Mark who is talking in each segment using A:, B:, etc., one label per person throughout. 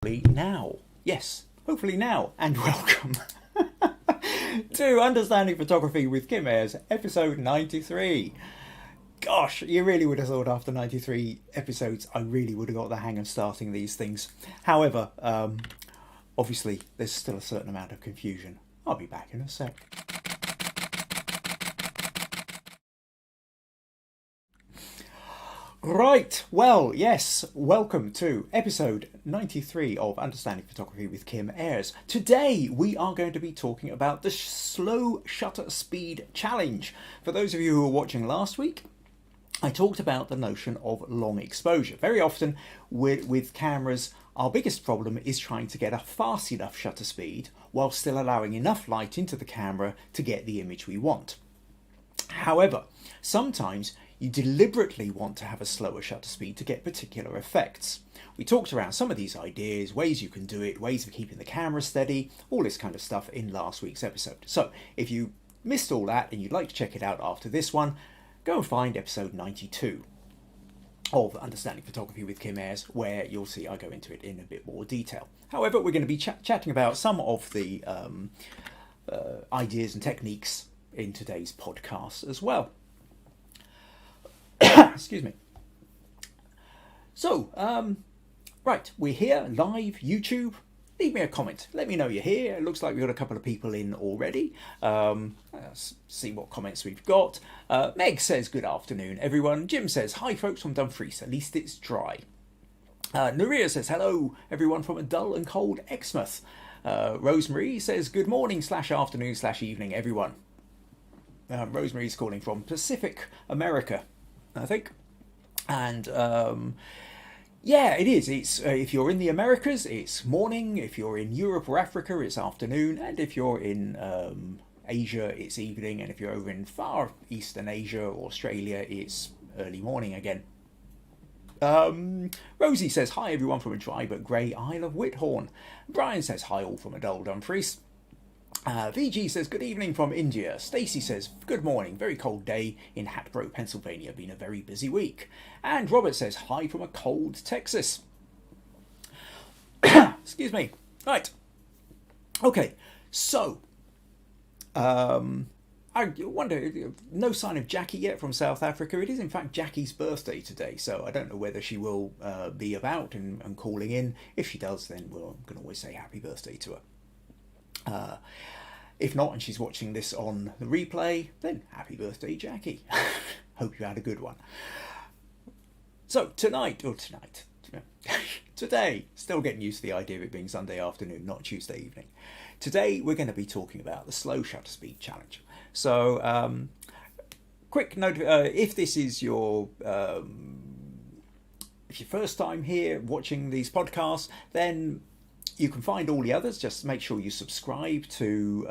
A: Now. Yes, hopefully now, and welcome to Understanding Photography with Kim Ayres, episode 93. Gosh, you really would have thought after 93 episodes I really would have got the hang of starting these things. However, obviously there's still a certain amount of confusion. I'll be back in a sec. Right, well, yes, welcome to episode 93 of Understanding Photography with Kim Ayres. Today we are going to be talking about the slow shutter speed challenge. For those of you who were watching last week, I talked about the notion of long exposure. Very often with cameras, our biggest problem is trying to get a fast enough shutter speed while still allowing enough light into the camera to get the image we want. However, sometimes you deliberately want to have a slower shutter speed to get particular effects. We talked around some of these ideas, ways you can do it, ways of keeping the camera steady, all this kind of stuff in last week's episode. So if you missed all that and you'd like to check it out after this one, go and find episode 92 of Understanding Photography with Kim Ayres, where you'll see I go into it in a bit more detail. However, we're going to be chatting about some of the ideas and techniques in today's podcast as well. Excuse me. So, right, we're here live, YouTube. Leave me a comment. Let me know you're here. It looks like we've got a couple of people in already. Let's see what comments we've got. Meg says, good afternoon, everyone. Jim says, hi, folks from Dumfries. At least it's dry. Nurije says, hello, everyone from a dull and cold Exmouth. Rosemary says, good morning / afternoon / evening, everyone. Rosemary's calling from Pacific America, I think. And yeah, it is. It's if you're in the Americas, it's morning. If you're in Europe or Africa, it's afternoon. And if you're in Asia, it's evening. And if you're over in far Eastern Asia or Australia, it's early morning again. Rosie says, hi everyone from a dry but grey Isle of Whithorn. Brian says, hi all from a dull Dumfries. Viji says, good evening from India. Stacey says, good morning, very cold day in Hatboro, Pennsylvania. Been a very busy week. And Robert says, hi from a cold Texas. Excuse me. Right. Okay, so, I wonder, no sign of Jacqui yet from South Africa. It is in fact Jacqui's birthday today, so I don't know whether she will be about and calling in. If she does, then I'm going to always say happy birthday to her. If not, and she's watching this on the replay, then happy birthday, Jacqui. Hope you had a good one. So today, still getting used to the idea of it being Sunday afternoon, not Tuesday evening. Today, we're going to be talking about the slow shutter speed challenge. So, quick note, if this is your if your first time here watching these podcasts, then you can find all the others. Just make sure you subscribe to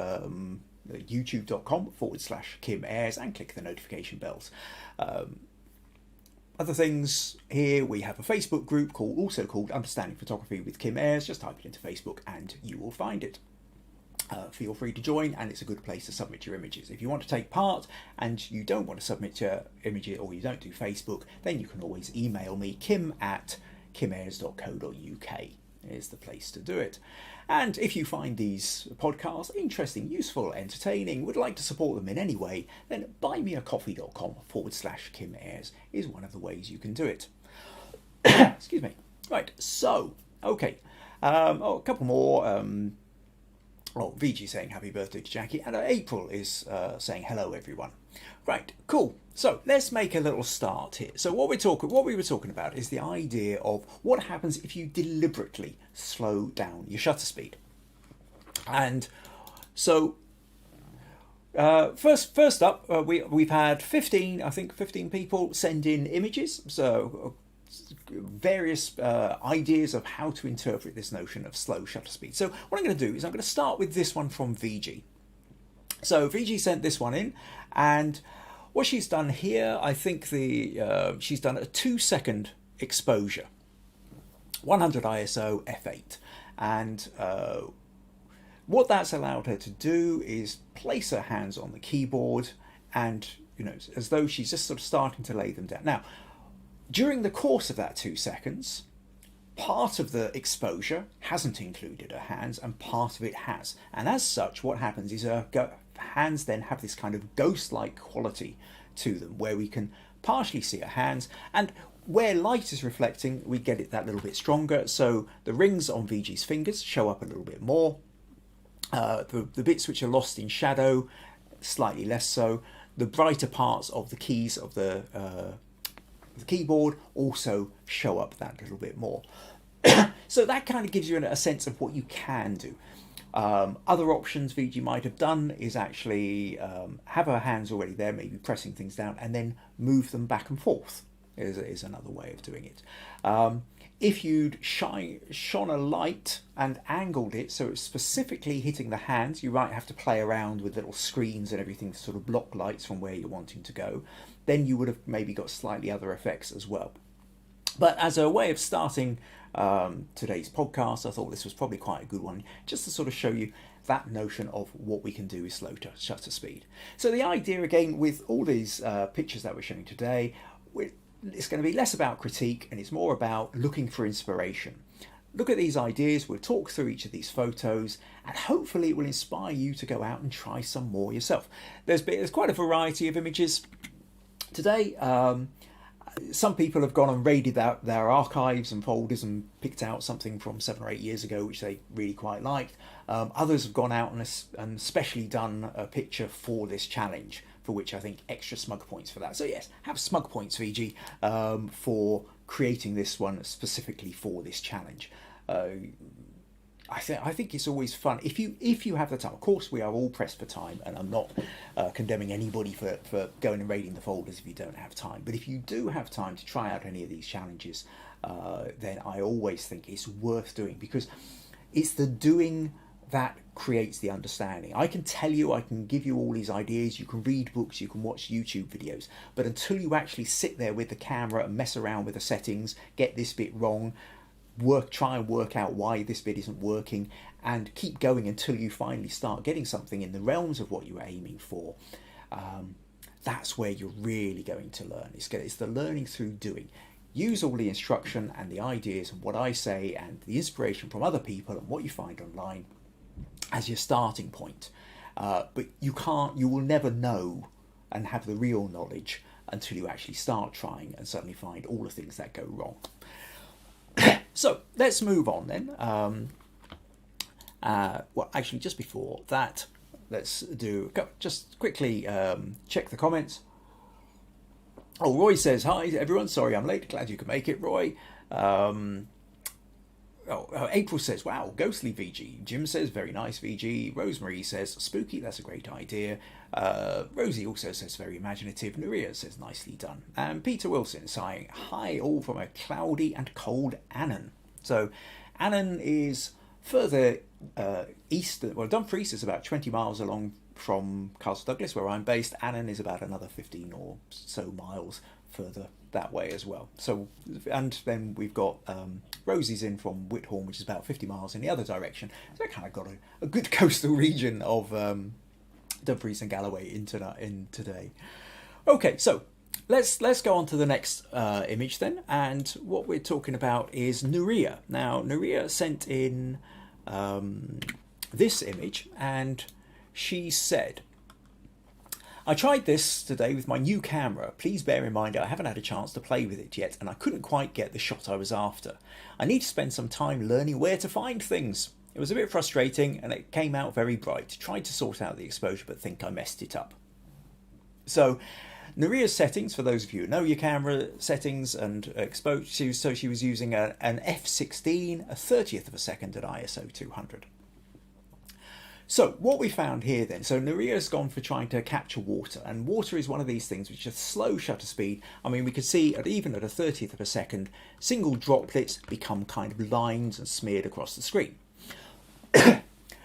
A: youtube.com/Kim Ayres and click the notification bells. Other things here, we have a Facebook group also called Understanding Photography with Kim Ayres. Just type it into Facebook and you will find it. Feel free to join, and it's a good place to submit your images. If you want to take part and you don't want to submit your images, or you don't do Facebook, then you can always email me, kim@kimayres.co.uk. is the place to do it. And if you find these podcasts interesting, useful, entertaining, would like to support them in any way, then buymeacoffee.com/Kim Ayres is one of the ways you can do it. Excuse me. Right, so, okay. A couple more. Viji saying happy birthday to Jacqui, and April is saying hello everyone. Right, cool. So let's make a little start here. So what we were talking about is the idea of what happens if you deliberately slow down your shutter speed. And so first up, we've had 15 people send in images. So various ideas of how to interpret this notion of slow shutter speed. So what I'm going to do is I'm going to start with this one from Viji. So Viji sent this one in, and what she's done here, I think she's done a 2-second exposure, 100 ISO f8, and what that's allowed her to do is place her hands on the keyboard, and as though she's just sort of starting to lay them down. Now, during the course of that 2 seconds, part of the exposure hasn't included her hands and part of it has. And as such, what happens is her hands then have this kind of ghost-like quality to them where we can partially see her hands, and where light is reflecting, we get it that little bit stronger. So the rings on Viji's fingers show up a little bit more. The bits which are lost in shadow, slightly less so. The brighter parts of the keys of the keyboard also show up that little bit more. So that kind of gives you a sense of what you can do. Other options Viji might have done is actually have her hands already there, maybe pressing things down, and then move them back and forth is another way of doing it. If you'd shone a light and angled it so it's specifically hitting the hands, you might have to play around with little screens and everything to sort of block lights from where you're wanting to go. Then you would have maybe got slightly other effects as well. But as a way of starting today's podcast, I thought this was probably quite a good one, just to sort of show you that notion of what we can do with slow shutter speed. So the idea, again, with all these pictures that we're showing today, it's going to be less about critique and it's more about looking for inspiration. Look at these ideas, we'll talk through each of these photos, and hopefully it will inspire you to go out and try some more yourself. There's quite a variety of images today. Some people have gone and raided their archives and folders and picked out something from 7 or 8 years ago which they really quite liked. Others have gone out and specially done a picture for this challenge, for which I think extra smug points for that. So yes, have smug points, Viji, for creating this one specifically for this challenge. I think it's always fun if you have the time. Of course, we are all pressed for time, and I'm not condemning anybody for going and raiding the folders if you don't have time. But if you do have time to try out any of these challenges, then I always think it's worth doing, because it's the doing that creates the understanding. I can tell you, I can give you all these ideas, you can read books, you can watch YouTube videos, but until you actually sit there with the camera and mess around with the settings, get this bit wrong, try and work out why this bit isn't working, and keep going until you finally start getting something in the realms of what you were aiming for, that's where you're really going to learn. It's the learning through doing. Use all the instruction and the ideas and what I say and the inspiration from other people and what you find online as your starting point, but you will never know and have the real knowledge until you actually start trying and suddenly find all the things that go wrong. So let's move on then. Well, actually, just before that, let's just quickly check the comments. Oh, Roy says, hi everyone, sorry I'm late, glad you could make it, Roy. April says, wow, ghostly VG. Jim says, very nice VG. Rosemary says, spooky, that's a great idea. Rosie also says, very imaginative. Nurije says, nicely done. And Peter Wilson saying, hi all from a cloudy and cold Annan. So Annan is further east. Well, Dumfries is about 20 miles along from Castle Douglas, where I'm based. Annan is about another 15 or so miles further that way as well. So, and then we've got Rosie's in from Whithorn, which is about 50 miles in the other direction. So I kind of got a good coastal region of Dumfries and Galloway in today. Okay, so let's go on to the next image then, and what we're talking about is Nurije. Now Nurije sent in this image, and she said, I tried this today with my new camera. Please bear in mind I haven't had a chance to play with it yet and I couldn't quite get the shot I was after. I need to spend some time learning where to find things. It was a bit frustrating and it came out very bright. Tried to sort out the exposure but think I messed it up. So Nurije's settings, for those of you who know your camera settings and exposure, so she was using an f16, a 30th of a second at ISO 200. So what we found here then, so Nurije's gone for trying to capture water, and water is one of these things which is slow shutter speed. I mean, we could see even at a 30th of a second, single droplets become kind of lines and smeared across the screen.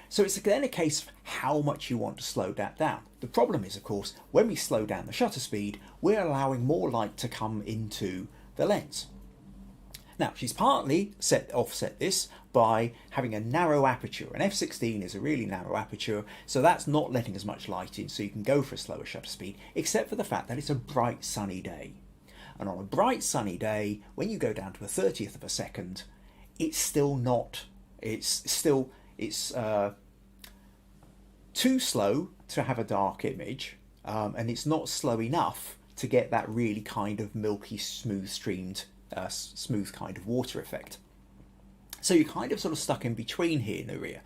A: So it's then a case of how much you want to slow that down. The problem is, of course, when we slow down the shutter speed, we're allowing more light to come into the lens. Now, she's partly offset this by having a narrow aperture. An f16 is a really narrow aperture, so that's not letting as much light in, so you can go for a slower shutter speed, except for the fact that it's a bright sunny day. And on a bright sunny day, when you go down to a 30th of a second, it's still not. It's too slow to have a dark image, and it's not slow enough to get that really kind of milky, smooth streamed, smooth kind of water effect. So you're kind of sort of stuck in between here, Nurije.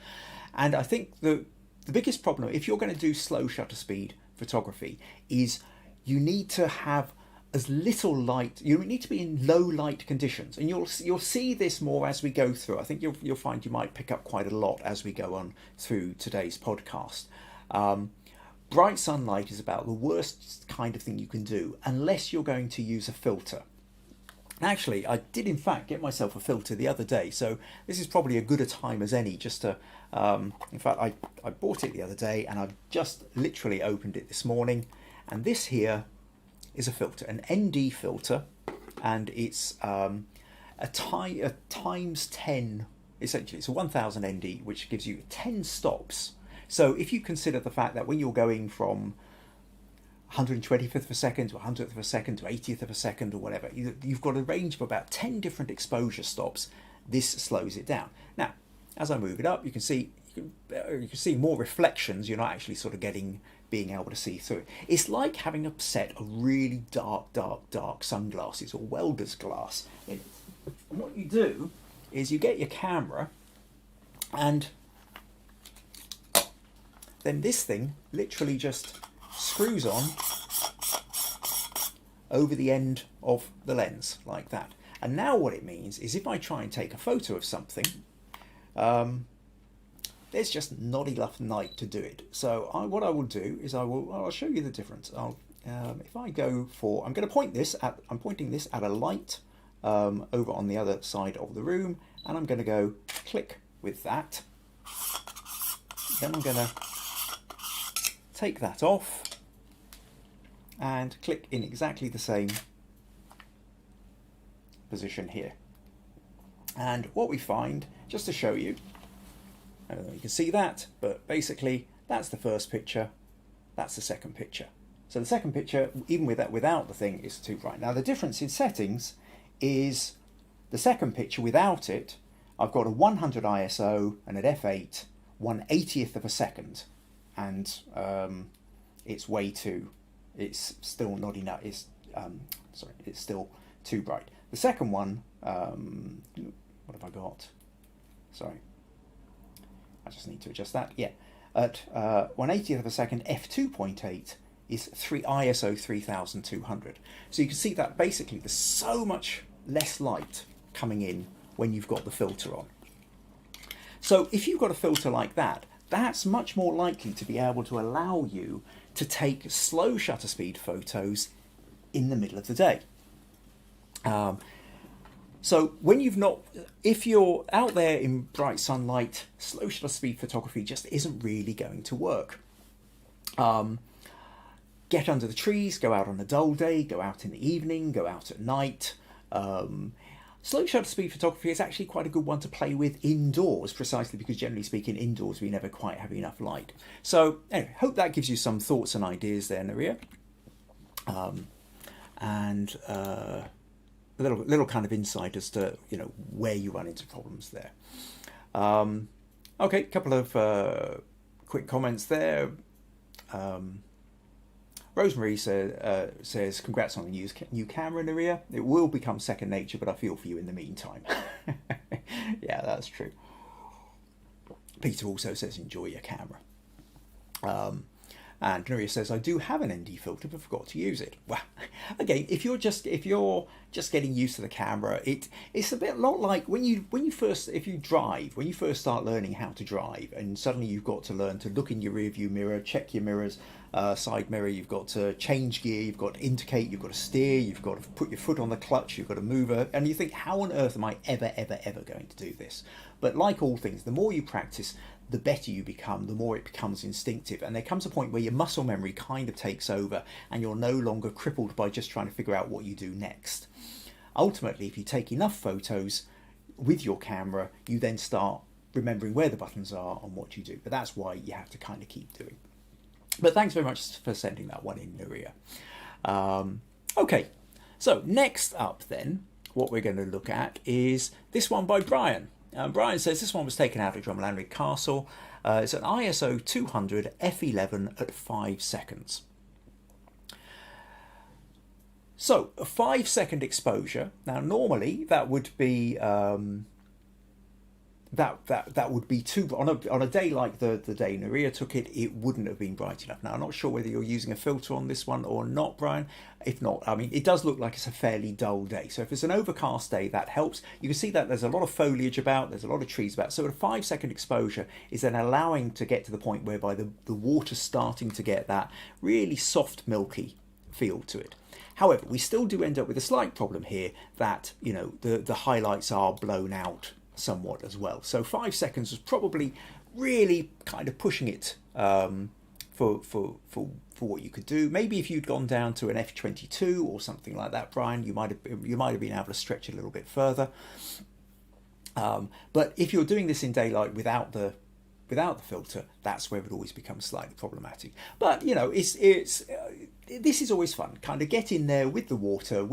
A: And I think the biggest problem, if you're going to do slow shutter speed photography, is you need to have as little light. You need to be in low light conditions, and you'll see this more as we go through. I think you'll find you might pick up quite a lot as we go on through today's podcast. Bright sunlight is about the worst kind of thing you can do unless you're going to use a filter. Actually, I did in fact get myself a filter the other day, so this is probably a good a time as any just to, in fact I bought it the other day and I've just literally opened it this morning, and this here is a filter, an ND filter, and it's a times 10, essentially it's a 1000 ND, which gives you 10 stops. So if you consider the fact that when you're going from 125th of a second to 100th of a second to 80th of a second or whatever, you've got a range of about 10 different exposure stops. This slows it down. Now, as I move it up, you can see more reflections. You're not actually sort of being able to see through it. It's like having a set of really dark sunglasses or welder's glass in it. And what you do is you get your camera, and then this thing literally just screws on over the end of the lens like that. And now what it means is if I try and take a photo of something, there's just not enough light to do it. So what I will do is I'll show you the difference. If I go for, I'm pointing this at a light over on the other side of the room, and I'm going to go click with that. Then I'm going to take that off and click in exactly the same position here. And what we find, just to show you, I don't know if you can see that, but basically that's the first picture, that's the second picture. So the second picture, even without the thing, is too bright. Now the difference in settings is the second picture without it, I've got a 100 ISO and at f8, 1/80th of a second, and it's still not enough. It's still too bright. The second one, what have I got? Sorry, I just need to adjust that. Yeah, at 1/80th of a second, f2.8 is ISO 3200. So you can see that basically there's so much less light coming in when you've got the filter on. So if you've got a filter like that, that's much more likely to be able to allow you to take slow shutter speed photos in the middle of the day. So if you're out there in bright sunlight, slow shutter speed photography just isn't really going to work. Get under the trees, go out on a dull day, go out in the evening, go out at night. Slow shutter speed photography is actually quite a good one to play with indoors, precisely because generally speaking indoors we never quite have enough light. So anyway, hope that gives you some thoughts and ideas there, Nurije. And a little kind of insight as to where you run into problems there. Okay, couple of quick comments there. Rosemary says, congrats on the new camera, Nurije. It will become second nature, but I feel for you in the meantime. Yeah, that's true. Peter also says, enjoy your camera. And Nurije says, I do have an ND filter, but forgot to use it. Well, again, if you're just getting used to the camera, it's a bit like when you first start learning how to drive, and suddenly you've got to learn to look in your rear view mirror, check your mirrors, side mirror, you've got to change gear, you've got to indicate, you've got to steer, you've got to put your foot on the clutch, you've got to move it, and you think, how on earth am I ever going to do this? But like all things, the more you practice, the better you become, the more it becomes instinctive, and there comes a point where your muscle memory kind of takes over and you're no longer crippled by just trying to figure out what you do next. Ultimately, if you take enough photos with your camera, you then start remembering where the buttons are and what you do, but that's why you have to kind of keep doing. But thanks very much for sending that one in, Nurije. Okay, so next up then, what we're going to look at is this one by Brian. Brian says this one was taken out at Drumlanrig Castle. It's an ISO 200 f11 at 5 seconds. So a 5 second exposure. Now normally that would be that would be too on a day like the day Nurije took it. It wouldn't have been bright enough. Now I'm not sure whether you're using a filter on this one or not, Brian. If not, I mean, it does look like it's a fairly dull day. So if it's an overcast day, that helps. You can see that there's a lot of foliage about, there's a lot of trees about. So a 5 second exposure is then allowing to get to the point whereby the water's starting to get that really soft, milky feel to it. However, we still do end up with a slight problem here that, you know, the highlights are blown out somewhat as well. So 5 seconds was probably really kind of pushing it for what you could do. Maybe if you'd gone down to an f22 or something like that, Brian, you might have been able to stretch a little bit further. But if you're doing this in daylight without the filter, that's where it always becomes slightly problematic. But you know, this is always fun. Kind of get in there with the water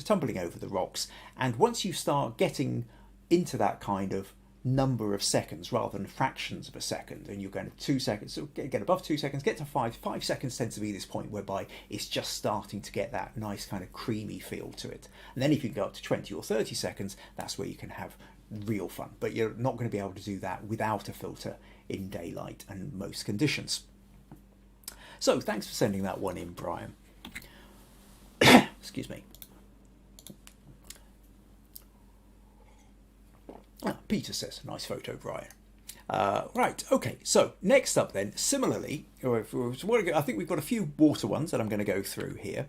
A: tumbling over the rocks, and once you start getting into that kind of number of seconds rather than fractions of a second, and you're going to 2 seconds, so get above 2 seconds, get to 5 seconds tends to be this point whereby it's just starting to get that nice kind of creamy feel to it. And then if you go up to 20 or 30 seconds, that's where you can have real fun. But you're not going to be able to do that without a filter in daylight and most conditions. So thanks for sending that one in, Brian. Excuse me. Peter says, nice photo, Brian. Right, okay, so next up then, similarly, I think we've got a few water ones that I'm going to go through here.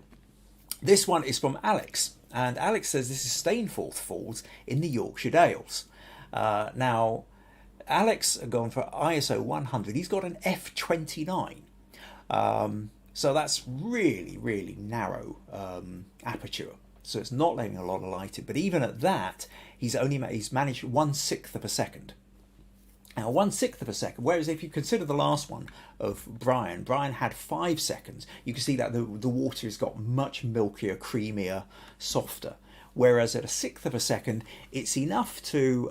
A: This one is from Alex, and Alex says this is Stainforth Falls in the Yorkshire Dales. Now, Alex has gone for ISO 100. He's got an f29. So that's really, really narrow aperture. So it's not letting a lot of light in. But even at that, he's managed 1/6 of a second. Now, 1/6 of a second, whereas if you consider the last one of Brian had 5 seconds, you can see that the water has got much milkier, creamier, softer. Whereas at 1/6 of a second, it's enough to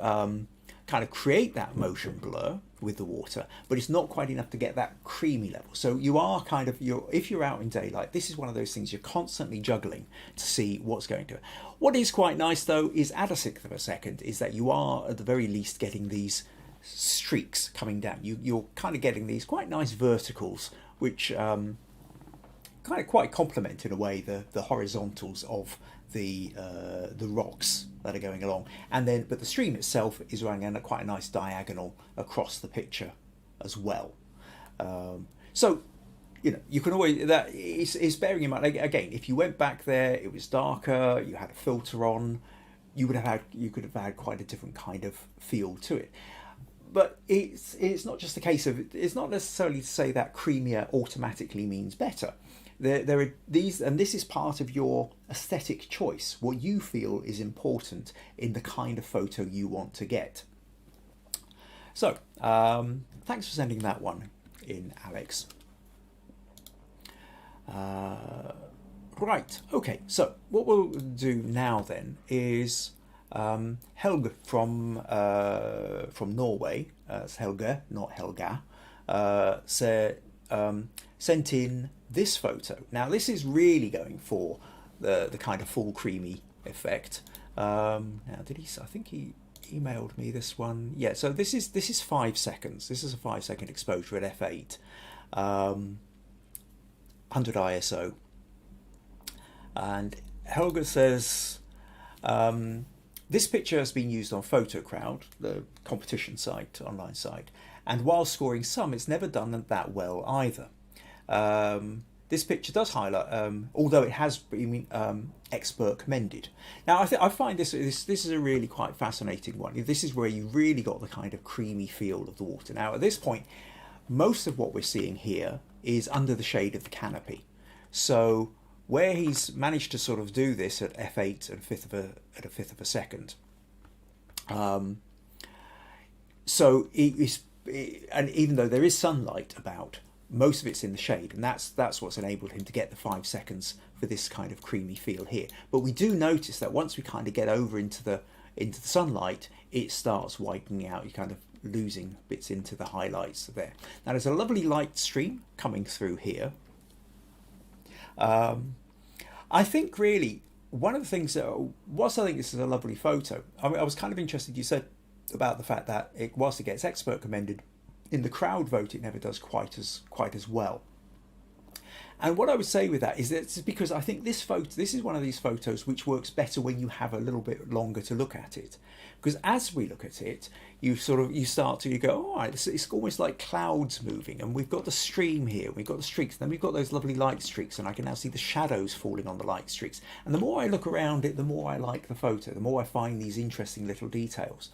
A: kind of create that motion blur with the water, but it's not quite enough to get that creamy level. So you are kind of, if you're out in daylight, this is one of those things you're constantly juggling to see what's going to. What is quite nice though is at 1/6 of a second is that you are at the very least getting these streaks coming down. You're kind of getting these quite nice verticals, which kind of quite complement in a way the horizontals of the rocks that are going along, but the stream itself is running in quite a nice diagonal across the picture as well. So you know, you can always, that is bearing in mind again, if you went back there, it was darker, you had a filter on, you could have had quite a different kind of feel to it. But it's not just a case of, it's not necessarily to say that creamier automatically means better. There are these, and this is part of your aesthetic choice, what you feel is important in the kind of photo you want to get. So, thanks for sending that one in, Alex. Right, okay, so what we'll do now then is Helge from Norway, it's Helge, not Helga, sent in this photo. Now this is really going for the kind of full creamy effect. Now did he? I think he emailed me this one. Yeah. So this is 5 seconds. This is a 5 second exposure at f8, 100 ISO. And Helge says this picture has been used on PhotoCrowd, the competition site, online site, and while scoring some, it's never done that well either. This picture does highlight, although it has been expert commended. Now I find this is a really quite fascinating one. This is where you really got the kind of creamy feel of the water. Now at this point, most of what we're seeing here is under the shade of the canopy. So where he's managed to sort of do this at f8 and at a fifth of a second, so and even though there is sunlight about, most of it's in the shade, and that's what's enabled him to get the 5 seconds for this kind of creamy feel here. But we do notice that once we kind of get over into the sunlight, it starts whitening out. You're kind of losing bits into the highlights there. Now there's a lovely light stream coming through here. I think really one of the things that, whilst I think this is a lovely photo, I was kind of interested, you said about the fact that whilst it gets expert commended, in the crowd vote it never does quite as well. And what I would say with that is that it's because I think this is one of these photos which works better when you have a little bit longer to look at it. Because as we look at it, you start to go, all right, it's almost like clouds moving, and we've got the stream here, we've got the streaks, and then we've got those lovely light streaks, and I can now see the shadows falling on the light streaks. And the more I look around it, the more I like the photo, the more I find these interesting little details.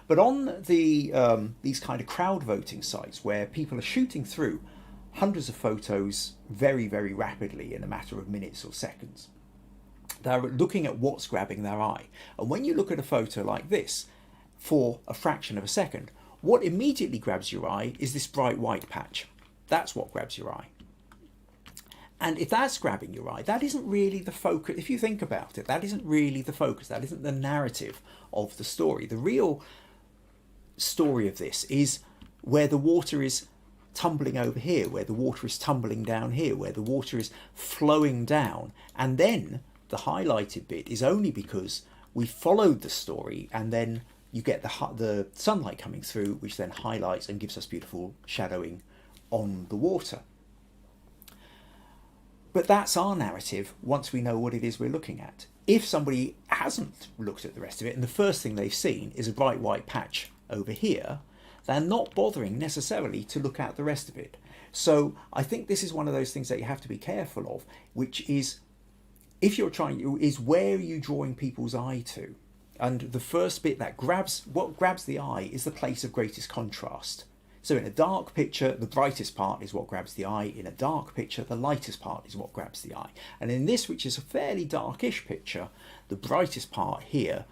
A: But on the these kind of crowd voting sites where people are shooting through hundreds of photos very, very rapidly in a matter of minutes or seconds, they're looking at what's grabbing their eye. And when you look at a photo like this for a fraction of a second, what immediately grabs your eye is this bright white patch. That's what grabs your eye. And if that's grabbing your eye, that isn't really the focus. If you think about it, that isn't really the focus. That isn't the narrative of the story. The real story of this is where the water is tumbling over here, where the water is tumbling down here, where the water is flowing down. And then the highlighted bit is only because we followed the story, and then you get the sunlight coming through, which then highlights and gives us beautiful shadowing on the water. But that's our narrative once we know what it is we're looking at. If somebody hasn't looked at the rest of it and the first thing they've seen is a bright white patch over here, they're not bothering necessarily to look at the rest of it. So I think this is one of those things that you have to be careful of, which is, if you're trying, is where are you drawing people's eye to? And the first bit that what grabs the eye is the place of greatest contrast. So in a dark picture, the brightest part is what grabs the eye. In a dark picture, the lightest part is what grabs the eye. And in this, which is a fairly darkish picture, the brightest part here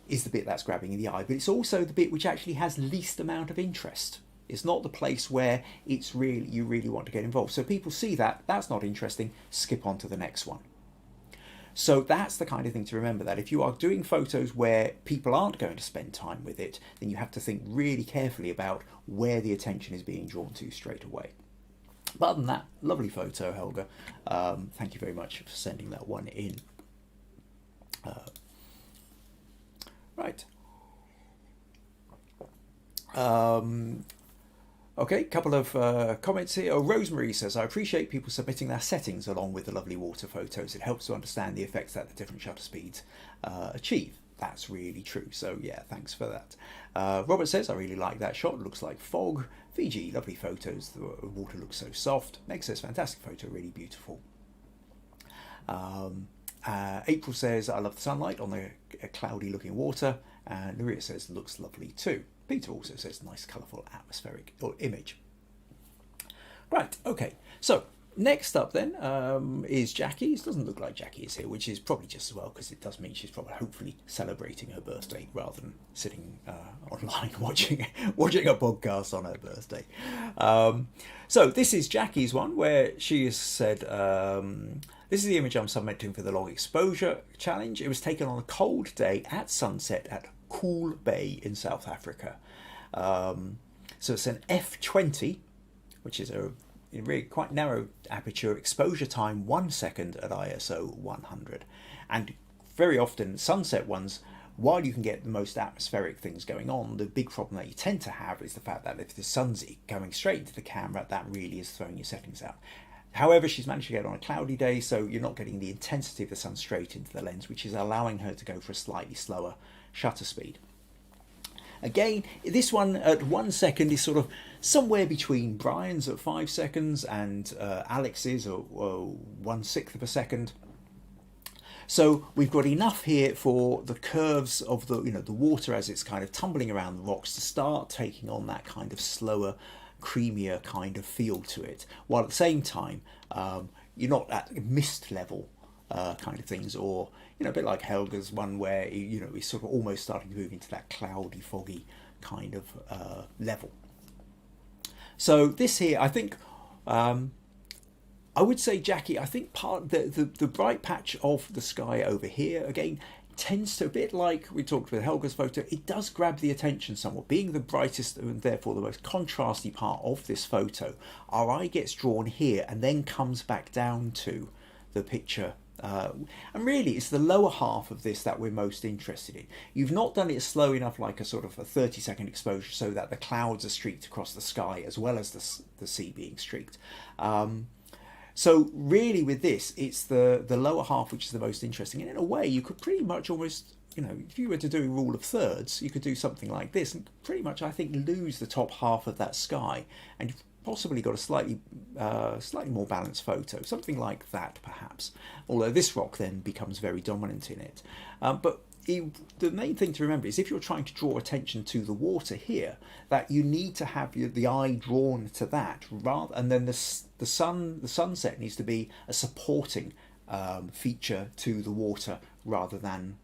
A: is the bit that's grabbing the eye, but it's also the bit which actually has least amount of interest. It's not the place where you really want to get involved. So people see that's not interesting, skip on to the next one. So that's the kind of thing to remember, that if you are doing photos where people aren't going to spend time with it, then you have to think really carefully about where the attention is being drawn to straight away. But other than that, lovely photo, Helge. Thank you very much for sending that one in. Right. Okay, couple of comments here. Oh, Rosemary says, I appreciate people submitting their settings along with the lovely water photos. It helps to understand the effects that the different shutter speeds achieve. That's really true. So yeah, thanks for that. Robert says, I really like that shot. It looks like fog. Viji, lovely photos. The water looks so soft. Meg says, fantastic photo, really beautiful. April says, I love the sunlight on the cloudy looking water. And Nurije says, looks lovely too. Peter also says, nice colourful atmospheric image. Right, okay. So next up then is Jacqui. It doesn't look like Jacqui is here, which is probably just as well, because it does mean she's probably hopefully celebrating her birthday rather than sitting online watching a podcast on her birthday. So this is Jacqui's one where she has said, this is the image I'm submitting for the long exposure challenge. It was taken on a cold day at sunset at Kool Bay in South Africa. So it's an f20, which is a really quite narrow aperture, exposure time 1 second at ISO 100. And very often sunset ones, while you can get the most atmospheric things going on, the big problem that you tend to have is the fact that if the sun's going straight into the camera, that really is throwing your settings out. However, she's managed to get on a cloudy day, so you're not getting the intensity of the sun straight into the lens, which is allowing her to go for a slightly slower shutter speed. Again, this one at 1 second is sort of somewhere between Brian's at 5 seconds and Alex's at 1/6 of a second. So we've got enough here for the curves of the water as it's kind of tumbling around the rocks to start taking on that kind of slower, creamier kind of feel to it, while at the same time you're not at mist level kind of things, or a bit like Helge's one where he's sort of almost starting to move into that cloudy, foggy kind of level. So this here, I think, I would say, Jacqui, I think part the bright patch of the sky over here, again, tends to, a bit like we talked with Helge's photo, it does grab the attention somewhat. Being the brightest and therefore the most contrasty part of this photo, our eye gets drawn here and then comes back down to the picture. And really it's the lower half of this that we're most interested in. You've not done it slow enough, like a sort of a 30-second exposure, so that the clouds are streaked across the sky as well as the sea being streaked. So really with this, it's the lower half which is the most interesting. And in a way, you could pretty much almost, you know, if you were to do a rule of thirds, you could do something like this and pretty much, I think, lose the top half of that sky. And you've possibly got a slightly more balanced photo, something like that perhaps. Although this rock then becomes very dominant in it. But the main thing to remember is if you're trying to draw attention to the water here, that you need to have the eye drawn to that, rather, and then the sunset needs to be a supporting feature to the water rather than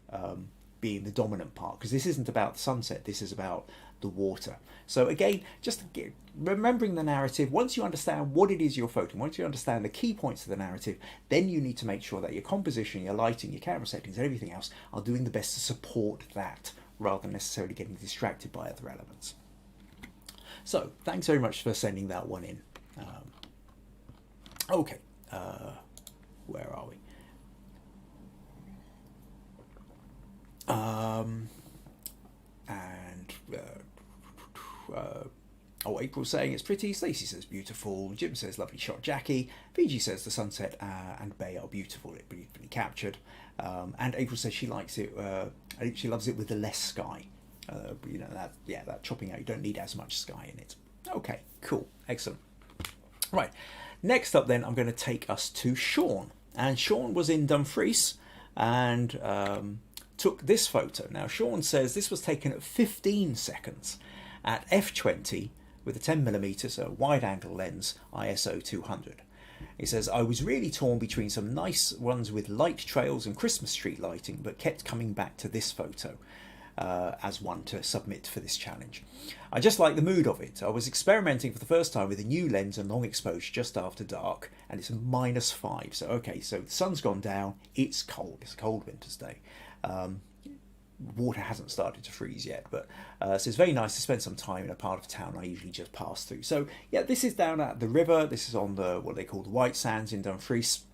A: being the dominant part, because this isn't about the sunset, this is about the water. So again, just remembering the narrative, once you understand what it is you're photoing, once you understand the key points of the narrative, then you need to make sure that your composition, your lighting, your camera settings, and everything else are doing the best to support that, rather than necessarily getting distracted by other elements. So thanks very much for sending that one in. Okay, where are we? Oh, April's saying it's pretty, Stacey says beautiful, Jim says lovely shot, Jacqui, Viji says the sunset and bay are beautiful, it's beautifully captured, and April says she likes it, she loves it with the less sky, you know, that chopping out, you don't need as much sky in it. Okay, cool, excellent. Right, next up then I'm going to take us to Sean, and Sean was in Dumfries and took this photo. Now Sean says this was taken at 15 seconds at f20 with a 10mm, so a wide angle lens, ISO 200. He says, I was really torn between some nice ones with light trails and Christmas tree lighting, but kept coming back to this photo as one to submit for this challenge. I just like the mood of it. I was experimenting for the first time with a new lens and long exposure just after dark, and it's a -5. So okay, so the sun's gone down, it's cold, it's a cold winter's day. Water hasn't started to freeze yet, but so it's very nice to spend some time in a part of town I usually just pass through. So yeah, this is down at the river, this is on the what they call the White Sands in Dumfries.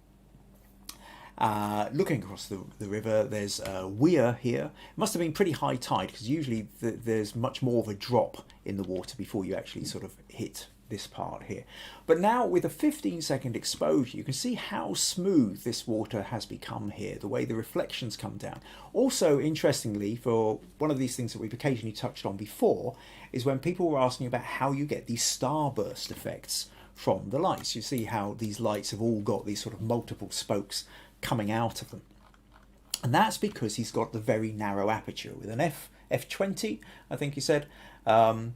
A: Looking across the river, there's a weir here. It must have been pretty high tide, because usually there's much more of a drop in the water before you actually sort of hit this part here. But now with a 15-second exposure, you can see how smooth this water has become here, the way the reflections come down. Also, interestingly, for one of these things that we've occasionally touched on before, is when people were asking about how you get these starburst effects from the lights. You see how these lights have all got these sort of multiple spokes coming out of them. And that's because he's got the very narrow aperture with an f20, I think he said. The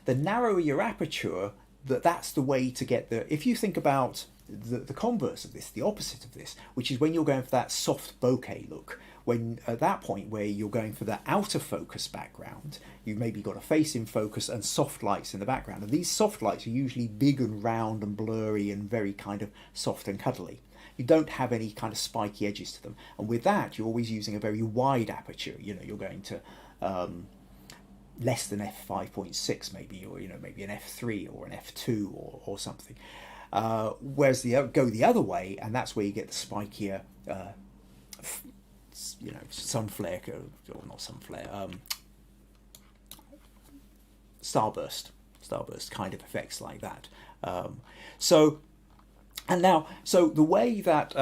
A: narrower your aperture, that's the way to get the, if you think about the converse of this, the opposite of this, which is when you're going for that soft bokeh look, when at that point where you're going for the outer focus background, you've maybe got a face in focus and soft lights in the background, and these soft lights are usually big and round and blurry and very kind of soft and cuddly. You don't have any kind of spiky edges to them, and with that you're always using a very wide aperture. You know, you're going to less than f5.6 maybe, or you know, maybe an f3 or an f2 or something. Whereas go the other way, and that's where you get the spikier, you know, sun flare, or not sun flare, starburst kind of effects like that. So the way that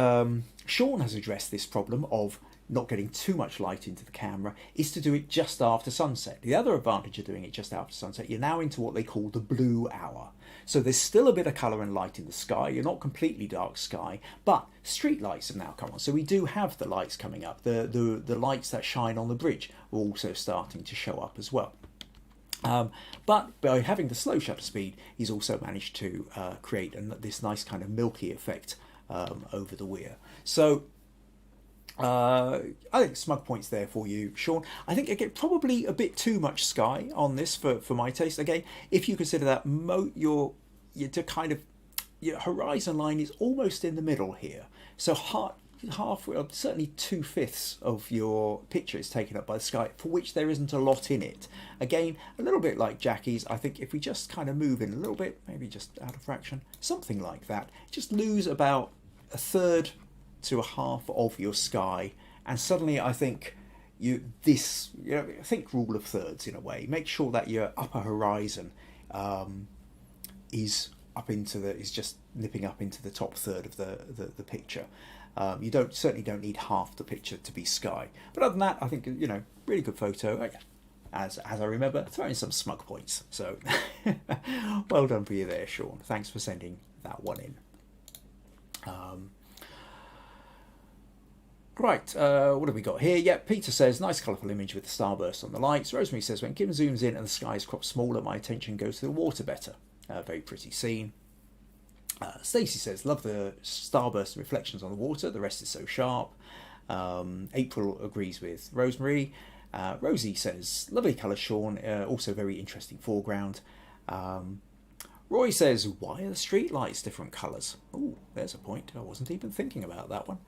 A: Sean has addressed this problem of not getting too much light into the camera is to do it just after sunset. The other advantage of doing it just after sunset, you're now into what they call the blue hour. So there's still a bit of colour and light in the sky. You're not completely dark sky, but street lights have now come on. So we do have the lights coming up. The lights that shine on the bridge are also starting to show up as well. But by having the slow shutter speed, he's also managed to create this nice kind of milky effect over the weir. So I think smug points there for you, Sean. I think again probably a bit too much sky on this for my taste. Again, if you consider that you to kind of, your horizon line is almost in the middle here. So half, well, certainly 2/5 of your picture is taken up by the sky, for which there isn't a lot in it. Again, a little bit like Jacqui's, I think if we just kind of move in a little bit, maybe just out of fraction, something like that, just lose about 1/3 to 1/2 of your sky, and suddenly I think think rule of thirds in a way. Make sure that your upper horizon is just nipping up into the top third of the picture. You certainly don't need half the picture to be sky. But other than that, I think, really good photo. As I remember, throwing some smug points. So well done for you there, Sean. Thanks for sending that one in. Right, what have we got here? Yeah, Peter says, nice colourful image with the starburst on the lights. Rosemary says, when Kim zooms in and the sky is cropped smaller, my attention goes to the water better. Very pretty scene. Stacey says, love the starburst and reflections on the water. The rest is so sharp. April agrees with Rosemary. Rosie says, lovely colour, Sean. Also very interesting foreground. Roy says, why are the street lights different colours? Oh, there's a point. I wasn't even thinking about that one.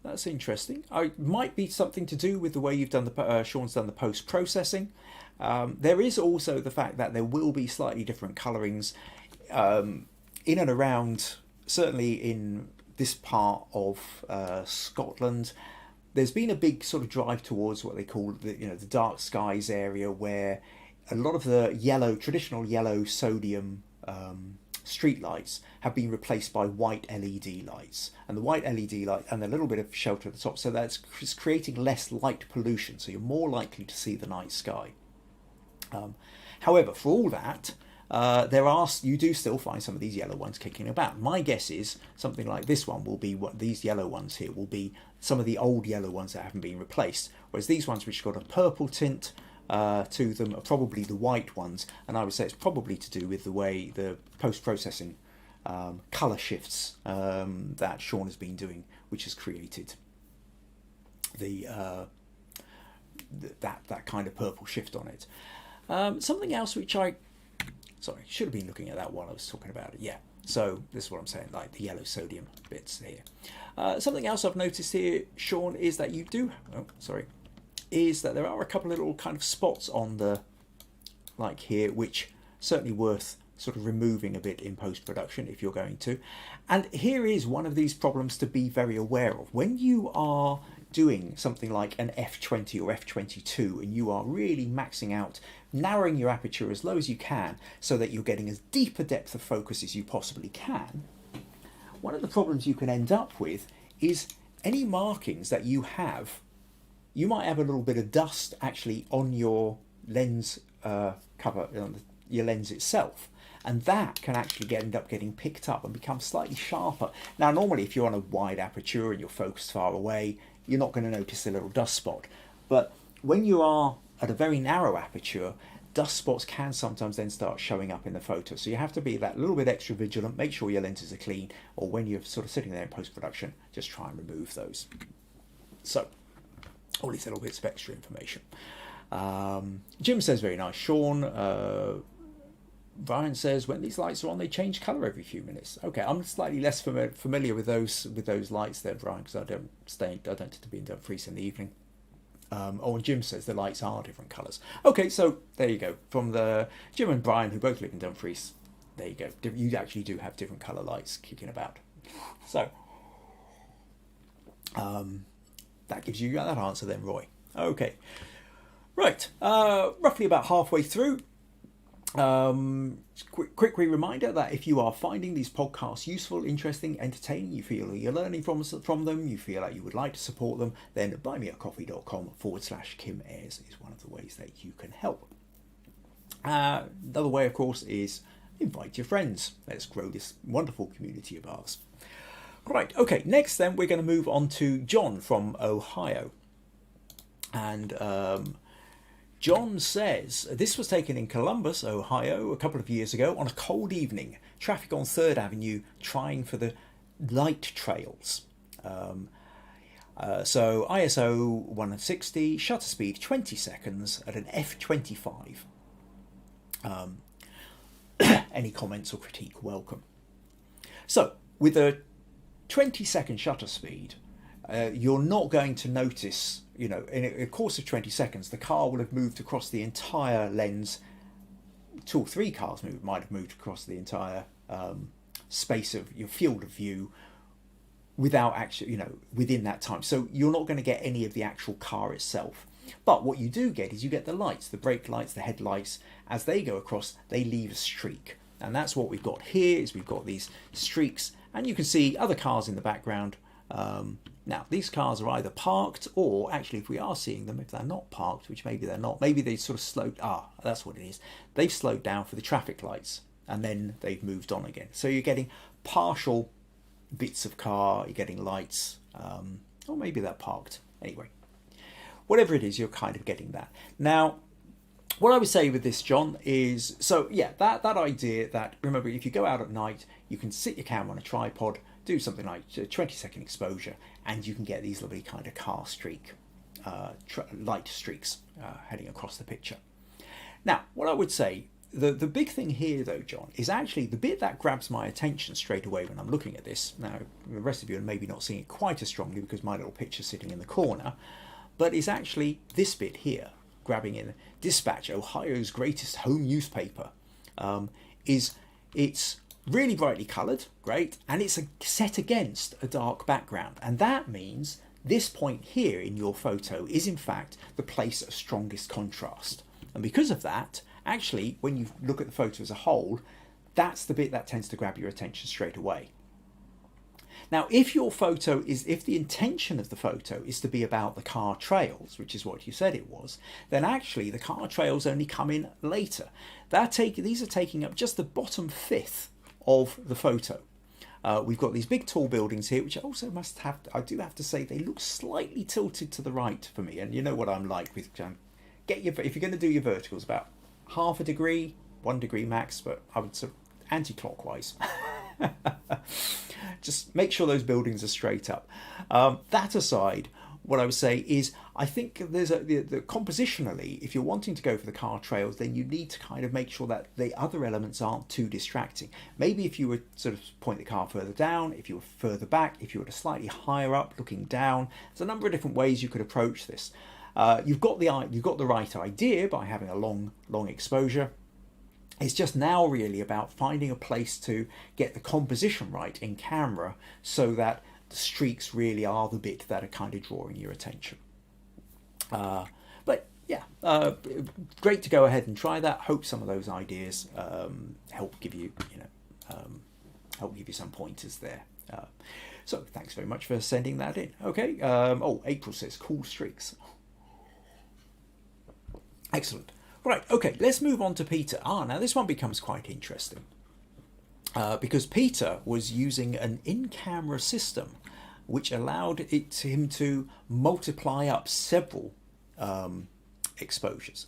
A: That's interesting. It might be something to do with the way you've done Sean's done the post-processing. There is also the fact that there will be slightly different colourings in and around, certainly in this part of Scotland. There's been a big sort of drive towards what they call the dark skies area, where a lot of the traditional yellow sodium street lights have been replaced by white LED lights, and the white LED light and a little bit of shelter at the top, so that's creating less light pollution, so you're more likely to see the night sky. However, for all that, you do still find some of these yellow ones kicking about. My guess is something like this one will be what these yellow ones here will be, some of the old yellow ones that haven't been replaced, whereas these ones which got a purple tint to them are probably the white ones, and I would say it's probably to do with the way the post-processing colour shifts that Sean has been doing, which has created that kind of purple shift on it. Something else which should have been looking at that while I was talking about it. Yeah, so this is what I'm saying, like the yellow sodium bits here. Something else I've noticed here, Sean, is that there are a couple of little kind of spots on the, like here, which certainly worth sort of removing a bit in post-production if you're going to. And here is one of these problems to be very aware of. When you are doing something like an f20 or f22 and you are really maxing out, narrowing your aperture as low as you can so that you're getting as deep a depth of focus as you possibly can, one of the problems you can end up with is any markings that you have. You might have a little bit of dust actually on your lens cover, on your lens itself, and that can actually end up getting picked up and become slightly sharper. Now, normally if you're on a wide aperture and you're focused far away, you're not going to notice a little dust spot. But when you are at a very narrow aperture, dust spots can sometimes then start showing up in the photo. So you have to be that little bit extra vigilant, make sure your lenses are clean, or when you're sort of sitting there in post-production, just try and remove those. So, all these little bits of extra information. Jim says, very nice, Sean. Brian says, when these lights are on, they change colour every few minutes. Okay, I'm slightly less familiar with those lights there, Brian, because I don't tend to be in Dumfries in the evening. And Jim says the lights are different colours. Okay, so there you go. From the Jim and Brian, who both live in Dumfries, there you go. You actually do have different colour lights kicking about. So that gives you that answer then, Roy. Okay, right. Roughly about halfway through. Quick reminder that if you are finding these podcasts useful, interesting, entertaining, you feel you're learning from them, you feel like you would like to support them, then buymeacoffee.com/Kim Ayres is one of the ways that you can help. Another way, of course, is invite your friends. Let's grow this wonderful community of ours. Right, okay, next then we're going to move on to John from Ohio. And John says, this was taken in Columbus, Ohio, a couple of years ago on a cold evening. Traffic on 3rd Avenue trying for the light trails. So ISO 160, shutter speed 20 seconds at an f25. Any comments or critique welcome. So with a 20-second shutter speed, you're not going to notice, in a course of 20 seconds, the car will have moved across the entire lens. 2 or 3 cars might have moved across the entire space of your field of view without actually, within that time. So you're not going to get any of the actual car itself. But what you do get is you get the lights, the brake lights, the headlights. As they go across, they leave a streak. And that's what we've got here, is we've got these streaks. And you can see other cars in the background. Now, these cars are either parked, or actually, if we are seeing them, if they're not parked, which maybe they're not, maybe they sort of slowed. That's what it is. They've slowed down for the traffic lights, and then they've moved on again. So you're getting partial bits of car, you're getting lights, or maybe they're parked. Anyway, whatever it is, you're kind of getting that. Now, what I would say with this, John, is, so yeah, that idea that, remember, if you go out at night, you can sit your camera on a tripod, do something like 20-second exposure, and you can get these lovely kind of car streak, light streaks heading across the picture. Now, what I would say, the big thing here, though, John, is actually the bit that grabs my attention straight away when I'm looking at this. Now, the rest of you are maybe not seeing it quite as strongly because my little picture's sitting in the corner, but it's actually this bit here, grabbing in Dispatch, Ohio's greatest home newspaper. It's really brightly coloured, great, and it's set against a dark background. And that means this point here in your photo is in fact the place of strongest contrast. And because of that, actually, when you look at the photo as a whole, that's the bit that tends to grab your attention straight away. Now, if the intention of the photo is to be about the car trails, which is what you said it was, then actually the car trails only come in later. These are taking up just the bottom fifth of the photo. We've got these big tall buildings here, which also I do have to say, they look slightly tilted to the right for me. And you know what I'm like with, if you're going to do your verticals, about half a degree, 1 degree max, but I would sort of anti-clockwise. Just make sure those buildings are straight up. That aside, what I would say is, I think there's the compositionally, if you're wanting to go for the car trails, then you need to kind of make sure that the other elements aren't too distracting. Maybe if you were sort of point the car further down, if you were further back, if you were slightly higher up looking down, there's a number of different ways you could approach this. You've got the right idea by having a long exposure. It's just now really about finding a place to get the composition right in camera so that the streaks really are the bit that are kind of drawing your attention. But yeah, great to go ahead and try that. Hope some of those ideas help give you some pointers there. So thanks very much for sending that in. Okay. April says cool streaks. Excellent. Right, okay, let's move on to Peter. Now this one becomes quite interesting because Peter was using an in-camera system which allowed him to multiply up several exposures.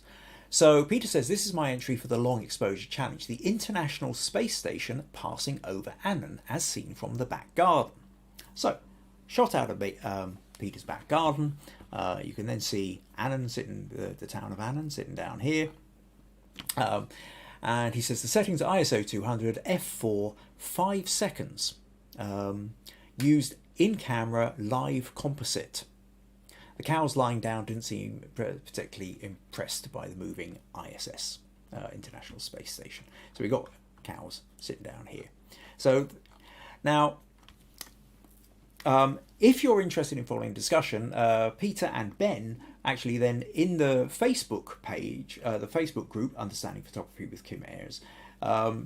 A: So Peter says, this is my entry for the long exposure challenge, the International Space Station passing over Annan as seen from the back garden. So, shot out of Peter's back garden. You can then see Annan the town of Annan sitting down here. And he says the settings are ISO 200, f4, 5 seconds. Used in-camera live composite. The cows lying down didn't seem particularly impressed by the moving ISS, International Space Station. So we got cows sitting down here. So now, if you're interested in following discussion, Peter and Ben actually then in the Facebook page, the Facebook group, Understanding Photography with Kim Ayres,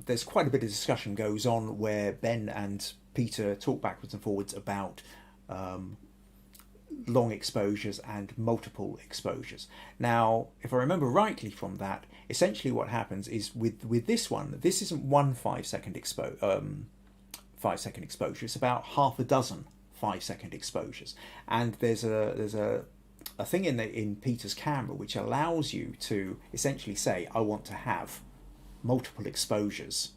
A: there's quite a bit of discussion goes on where Ben and Peter talk backwards and forwards about long exposures and multiple exposures. Now, if I remember rightly from that, essentially what happens is with this one, this isn't one 5 second exposure, it's about half a dozen 5 second exposures. And there's a thing in Peter's camera which allows you to essentially say, I want to have multiple exposures,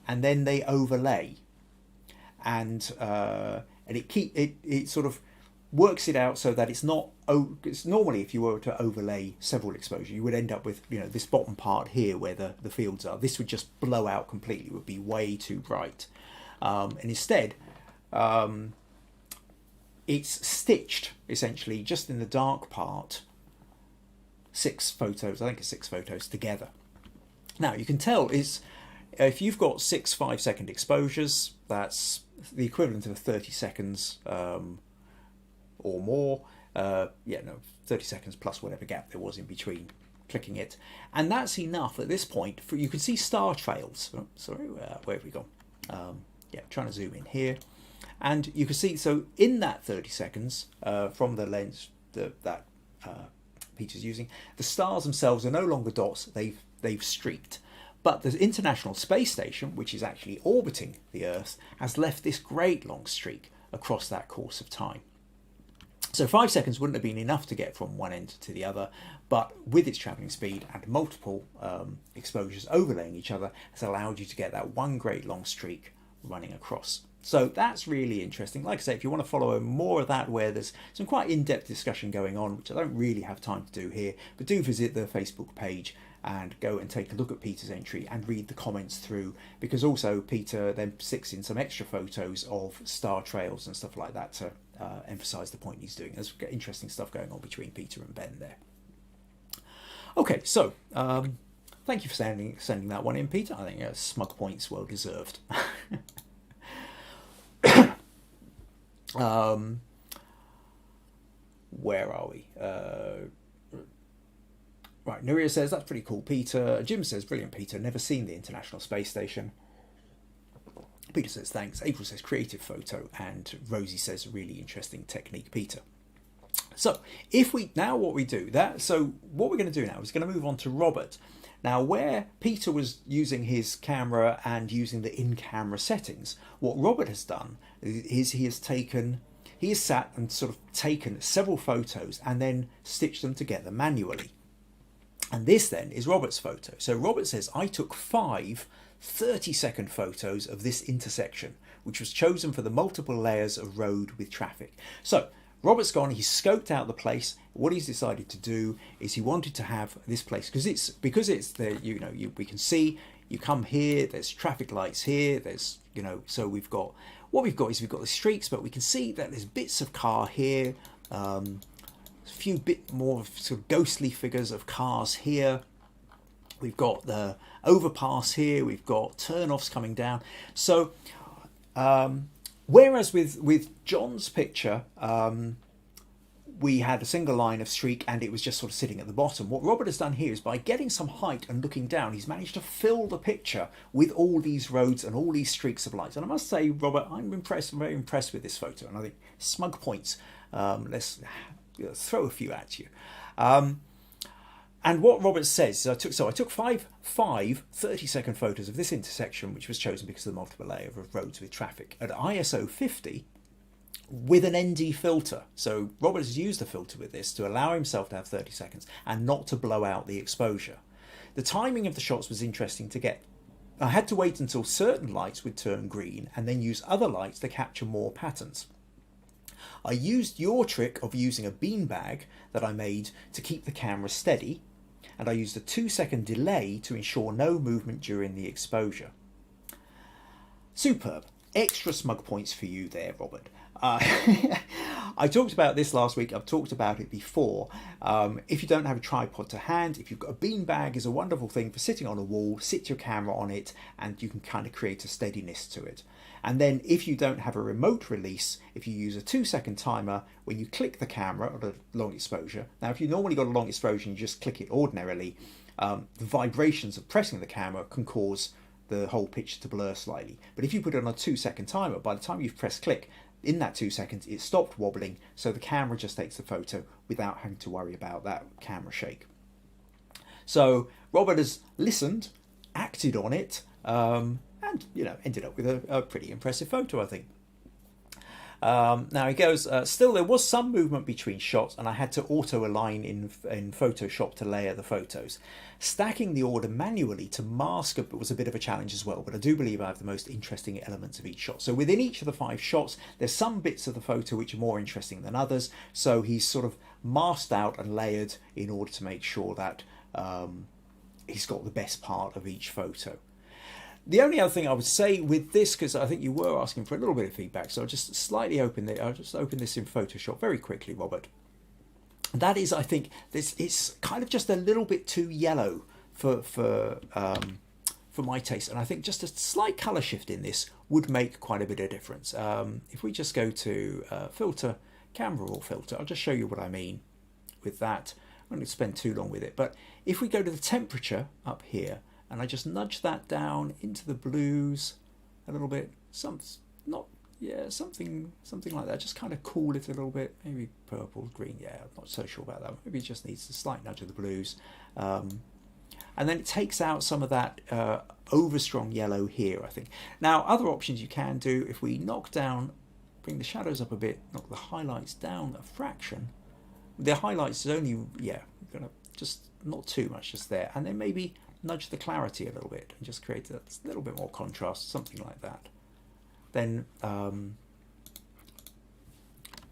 A: and then they overlay, and it sort of works it out so that it's not. It's normally, if you were to overlay several exposures, you would end up with, this bottom part here where the fields are. This would just blow out completely. It would be way too bright, and instead, it's stitched essentially just in the dark part. 6 photos, I think it's 6 photos together. Now you can tell is if you've got 6 5-second exposures, that's the equivalent of 30 seconds or more. 30 seconds plus whatever gap there was in between clicking it, and that's enough at this point for you can see star trails. Where have we gone? Trying to zoom in here, and you can see, so in that 30 seconds from the lens that Peter's using, the stars themselves are no longer dots, they've streaked. But the International Space Station, which is actually orbiting the Earth, has left this great long streak across that course of time. So 5 seconds wouldn't have been enough to get from one end to the other, but with its travelling speed and multiple exposures overlaying each other, has allowed you to get that one great long streak running across. So that's really interesting. Like I say, if you want to follow more of that, where there's some quite in-depth discussion going on, which I don't really have time to do here, but do visit the Facebook page and go and take a look at Peter's entry and read the comments through, because also Peter then sticks in some extra photos of star trails and stuff like that to emphasise the point he's doing. There's interesting stuff going on between Peter and Ben there. Okay, so thank you for sending that one in, Peter. I think smug points well deserved. Where are we? Right, Nurije says, that's pretty cool, Peter. Jim says, brilliant, Peter. Never seen the International Space Station. Peter says, thanks. April says, creative photo. And Rosie says, really interesting technique, Peter. So, what we're going to do now is going to move on to Robert. Now, where Peter was using his camera and using the in-camera settings, what Robert has done is he has sat and sort of taken several photos and then stitched them together manually. And this then is Robert's photo. So Robert says, I took 5 30-second photos of this intersection, which was chosen for the multiple layers of road with traffic. So Robert's gone, he's scoped out the place. What he's decided to do is he wanted to have this place, because it's there, we can see, you come here, there's traffic lights here, so we've got the streaks, but we can see that there's bits of car here, a few bit more sort of ghostly figures of cars here. We've got the overpass here, we've got turn-offs coming down. So whereas with John's picture, we had a single line of streak and it was just sort of sitting at the bottom. What Robert has done here is, by getting some height and looking down, he's managed to fill the picture with all these roads and all these streaks of lights. And I must say, Robert, I'm very impressed with this photo. And I think smug points, let's throw a few at you. And what Robert says, I took five 30-second photos of this intersection, which was chosen because of the multiple layer of roads with traffic, at ISO 50 with an ND filter. So Robert has used a filter with this to allow himself to have 30 seconds and not to blow out the exposure. The timing of the shots was interesting to get. I had to wait until certain lights would turn green and then use other lights to capture more patterns. I used your trick of using a beanbag that I made to keep the camera steady, and I used a 2-second delay to ensure no movement during the exposure. Superb. Extra smug points for you there, Robert. I talked about this last week. I've talked about it before. If you don't have a tripod to hand, if you've got a beanbag, is a wonderful thing for sitting on a wall. Sit your camera on it and you can kind of create a steadiness to it. And then if you don't have a remote release, if you use a 2-second timer, when you click the camera at a long exposure, now if you normally got a long exposure and you just click it ordinarily, the vibrations of pressing the camera can cause the whole picture to blur slightly. But if you put it on a 2-second timer, by the time you've pressed click, in that 2 seconds it stopped wobbling, so the camera just takes the photo without having to worry about that camera shake. So Robert has listened, acted on it, and ended up with a pretty impressive photo, I think. Now he goes, still there was some movement between shots and I had to auto-align in Photoshop to layer the photos. Stacking the order manually to mask was a bit of a challenge as well, but I do believe I have the most interesting elements of each shot. So within each of the 5 shots, there's some bits of the photo which are more interesting than others, so he's sort of masked out and layered in order to make sure that he's got the best part of each photo. The only other thing I would say with this, because I think you were asking for a little bit of feedback, so I'll just slightly open it. I'll just open this in Photoshop very quickly, Robert. That is, I think, it's kind of just a little bit too yellow for my taste, and I think just a slight colour shift in this would make quite a bit of difference. If we just go to filter, camera raw filter, I'll just show you what I mean with that. I'm not going to spend too long with it, but if we go to the temperature up here, and I just nudge that down into the blues a little bit, something like that. Just kind of cool it a little bit. Maybe purple, green. Yeah, I'm not so sure about that. Maybe it just needs a slight nudge of the blues, and then it takes out some of that over-strong yellow here, I think. Now, other options you can do, if we bring the shadows up a bit, knock the highlights down a fraction. The highlights is only, gonna just not too much, just there, and then maybe nudge the clarity a little bit and just create a little bit more contrast, something like that. Then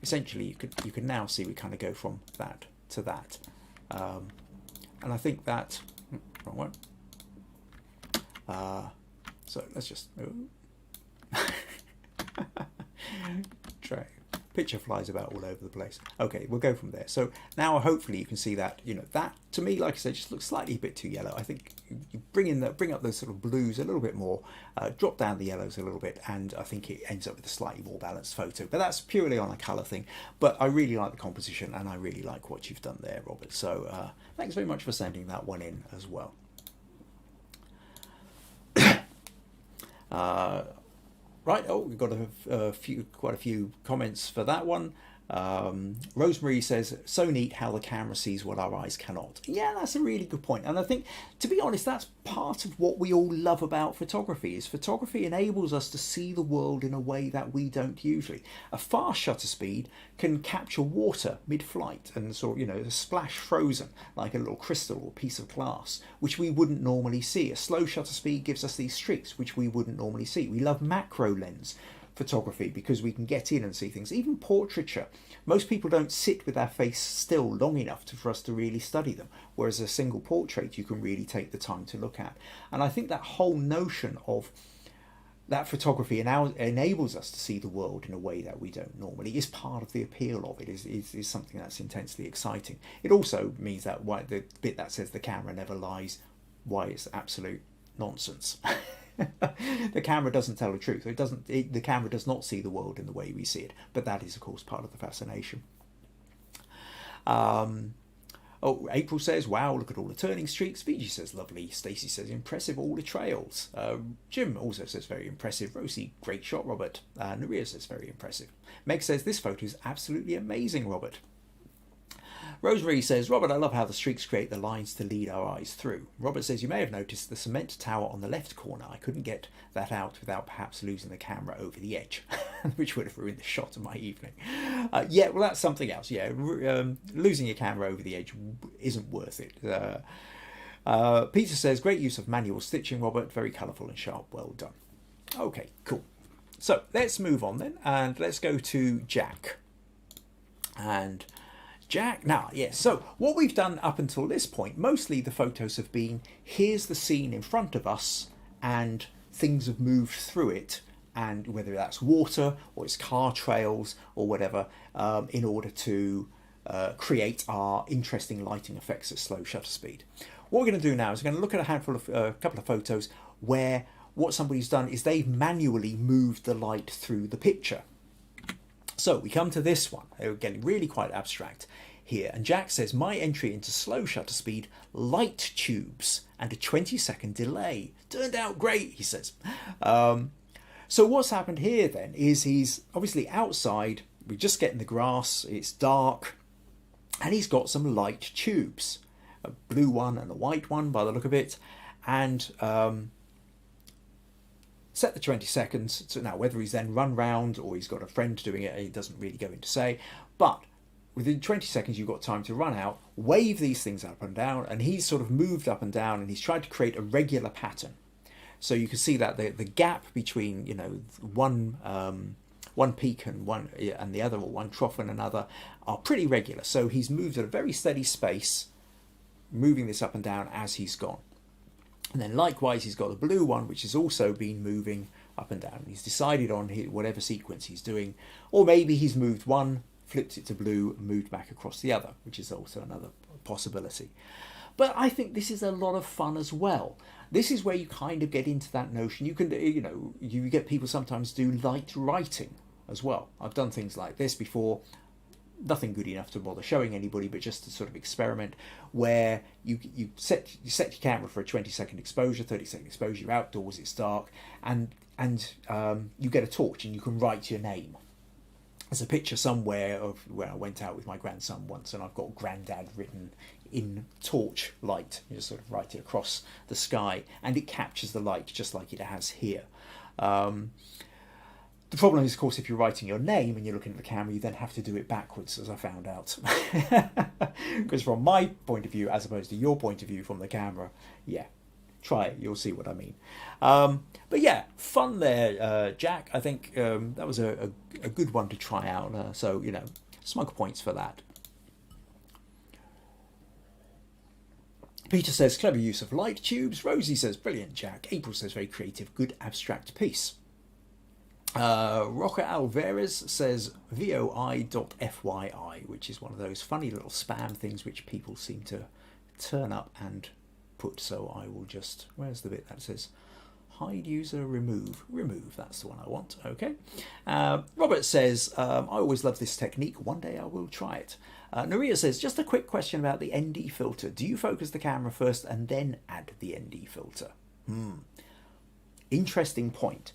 A: essentially you can now see we kind of go from that to that, and I think that wrong one. So let's just try. Picture flies about all over the place. Okay, we'll go from there. So now hopefully you can see that, that to me, like I said, just looks slightly a bit too yellow. I think you bring up those sort of blues a little bit more, drop down the yellows a little bit, and I think it ends up with a slightly more balanced photo. But that's purely on a colour thing. But I really like the composition, and I really like what you've done there, Robert. So thanks very much for sending that one in as well. Right, we've got quite a few comments for that one. Rosemary says, so neat how the camera sees what our eyes cannot. Yeah, that's a really good point. And I think, to be honest, that's part of what we all love about photography, is photography enables us to see the world in a way that we don't usually. A fast shutter speed can capture water mid-flight and sort of, splash frozen like a little crystal or piece of glass, which we wouldn't normally see. A slow shutter speed gives us these streaks, which we wouldn't normally see. We love macro lens photography because we can get in and see things. Even portraiture, most people don't sit with their face still long enough for us to really study them, whereas a single portrait you can really take the time to look at. And I think that whole notion of that photography now enables us to see the world in a way that we don't normally is part of the appeal of it, is something that's intensely exciting. It also means that the bit that says the camera never lies, why it's absolute nonsense. The camera doesn't tell the truth. The camera does not see the world in the way we see it, but that is of course part of the fascination. April says, wow, look at all the turning streaks. Viji says, lovely. Stacey says, impressive, all the trails. Jim also says, very impressive. Rosie, great shot, Robert. Nurije says, very impressive. Meg says, this photo is absolutely amazing, Robert. Rosemary says, Robert, I love how the streaks create the lines to lead our eyes through. Robert says, you may have noticed the cement tower on the left corner. I couldn't get that out without perhaps losing the camera over the edge, which would have ruined the shot of my evening. Yeah, well, that's something else. Yeah, losing your camera over the edge isn't worth it. Peter says, great use of manual stitching, Robert. Very colourful and sharp. Well done. Okay, cool. So let's move on then, and let's go to Jack. And Jack, now, yes, so what we've done up until this point, mostly the photos have been, here's the scene in front of us and things have moved through it, and whether that's water or it's car trails or whatever, in order to create our interesting lighting effects at slow shutter speed. What we're going to do now is we're going to look at a couple of photos where what somebody's done is they've manually moved the light through the picture. So we come to this one. We're getting really quite abstract here. And Jack says, my entry into slow shutter speed, light tubes and a 20-second delay. Turned out great, he says. So what's happened here then is he's obviously outside. We just get in the grass. It's dark. And he's got some light tubes. A blue one and a white one by the look of it. And set the 20 seconds. So now whether he's then run round or he's got a friend doing it, he doesn't really go into say, but within 20 seconds you've got time to run out, wave these things up and down, and he's sort of moved up and down and he's tried to create a regular pattern. So you can see that the gap between, you know, one peak and the other, or one trough and another, are pretty regular. So he's moved at a very steady space, moving this up and down as he's gone. And then likewise he's got a blue one which has also been moving up and down. He's decided on whatever sequence he's doing, or maybe he's moved one, flipped it to blue, and moved back across the other, which is also another possibility. But I think this is a lot of fun as well. This is where you kind of get into that notion. You can, you know, you get people sometimes do light writing as well. I've done things like this before. Nothing good enough to bother showing anybody, but just to sort of experiment, where you set your camera for a 20-second exposure, 30-second exposure. You're outdoors, it's dark, and you get a torch and you can write your name. There's a picture somewhere of where I went out with my grandson once, and I've got Grandad written in torch light. You just sort of write it across the sky, and it captures the light just like it has here. The problem is, of course, if you're writing your name and you're looking at the camera, you then have to do it backwards, as I found out. Because from my point of view, as opposed to your point of view from the camera, yeah, try it, you'll see what I mean. But yeah, fun there, Jack. I think that was a good one to try out. So, you know, smug points for that. Peter says, clever use of light tubes. Rosie says, brilliant, Jack. April says, very creative, good abstract piece. Rocker Alvarez says, voi.fyi, which is one of those funny little spam things which people seem to turn up and put. So I will just, where's the bit that says hide user, remove, that's the one I want. Okay. Robert says, I always love this technique, one day I will try it. Nurije says, just a quick question about the ND filter. Do you focus the camera first and then add the ND filter? Interesting point.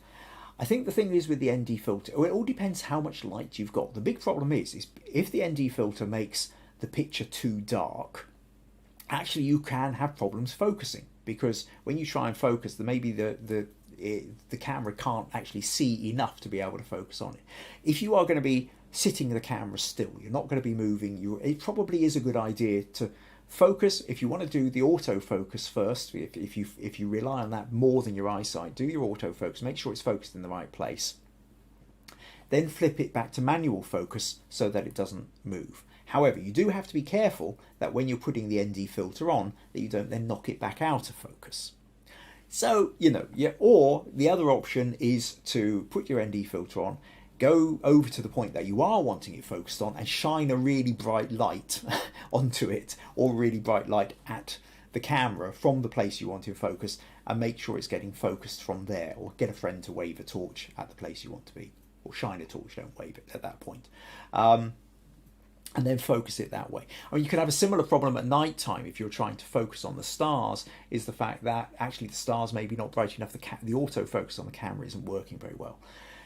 A: I think the thing is with the ND filter, it all depends how much light you've got. The big problem is if the ND filter makes the picture too dark, actually you can have problems focusing, because when you try and focus, maybe the camera can't actually see enough to be able to focus on it. If you are going to be sitting the camera still, you're not going to be moving, it probably is a good idea to focus. If you want to do the autofocus first, if you rely on that more than your eyesight, do your autofocus, make sure it's focused in the right place. Then flip it back to manual focus so that it doesn't move. However, you do have to be careful that when you're putting the ND filter on, that you don't then knock it back out of focus. So, you know, yeah, or the other option is to put your ND filter on, go over to the point that you are wanting it focused on and shine a really bright light onto it, or really bright light at the camera from the place you want to focus, and make sure it's getting focused from there, or get a friend to wave a torch at the place you want to be, or shine a torch, don't wave it at that point. And then focus it that way. I mean, you can have a similar problem at night time if you're trying to focus on the stars, is the fact that actually the stars may be not bright enough, the autofocus on the camera isn't working very well.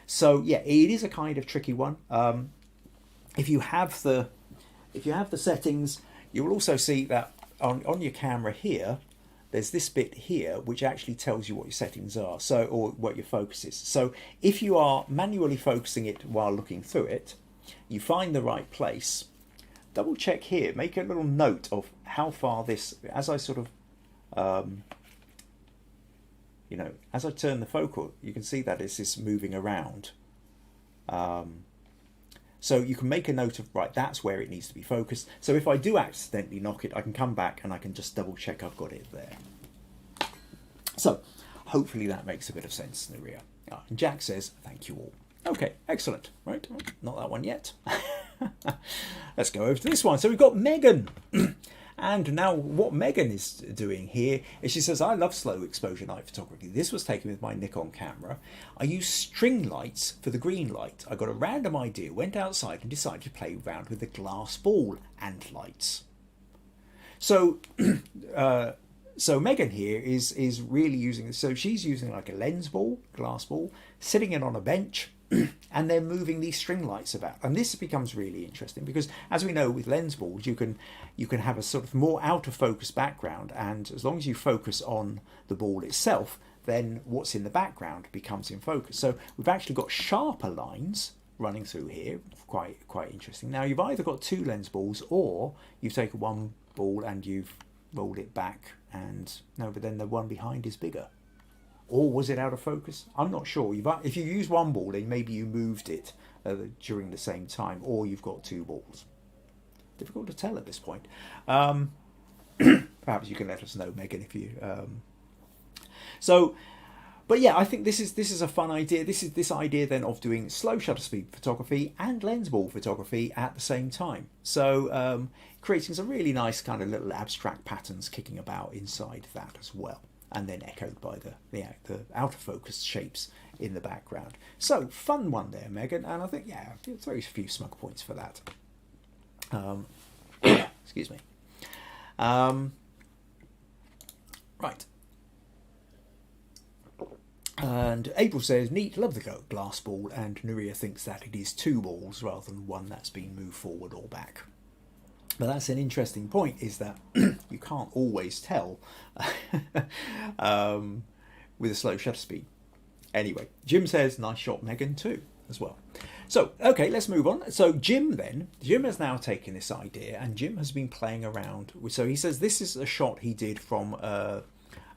A: So yeah, it is a kind of tricky one. If you have the settings, you will also see that on your camera here, there's this bit here which actually tells you what your settings are, so, or what your focus is. So if you are manually focusing it while looking through it, you find the right place. Double check here, make a little note of how far this, as I sort of you know, as I turn the focal, you can see that it's moving around. So you can make a note of, right, that's where it needs to be focused. So if I do accidentally knock it, I can come back and I can just double check I've got it there. So hopefully that makes a bit of sense, Nurije. And Jack says, thank you all. Okay, excellent. Right, not that one yet. Let's go over to this one. So we've got Megan. And now what Megan is doing here is she says, I love slow exposure night photography. This was taken with my Nikon camera. I used string lights for the green light. I got a random idea, went outside and decided to play around with the glass ball and lights. So so Megan here is really using, so she's using like a lens ball, glass ball, sitting it on a bench, and then moving these string lights about. And this becomes really interesting because, as we know, with lens balls you can have a sort of more out of focus background, and as long as you focus on the ball itself, then what's in the background becomes in focus. So we've actually got sharper lines running through here, quite interesting. Now you've either got two lens balls, or you've taken one ball and you've rolled it back, and no, but then the one behind is bigger. Or was it out of focus? I'm not sure. If you use one ball, then maybe you moved it during the same time, or you've got two balls. Difficult to tell at this point. Perhaps you can let us know, Megan, if you. But yeah, I think this is a fun idea. This idea then of doing slow shutter speed photography and lens ball photography at the same time. So creating some really nice kind of little abstract patterns kicking about inside that as well, and then echoed by the out of focus shapes in the background. So fun one there, Megan, and I think it's very few smug points for that. Excuse me. Right. And April says, neat, love the glass ball, and Nurije thinks that it is two balls rather than one that's been moved forward or back. But that's an interesting point, is that you can't always tell with a slow shutter speed. Anyway, Jim says, nice shot, Megan, too, as well. So, okay, let's move on. So Jim has now taken this idea, and Jim has been playing around. So he says this is a shot he did from a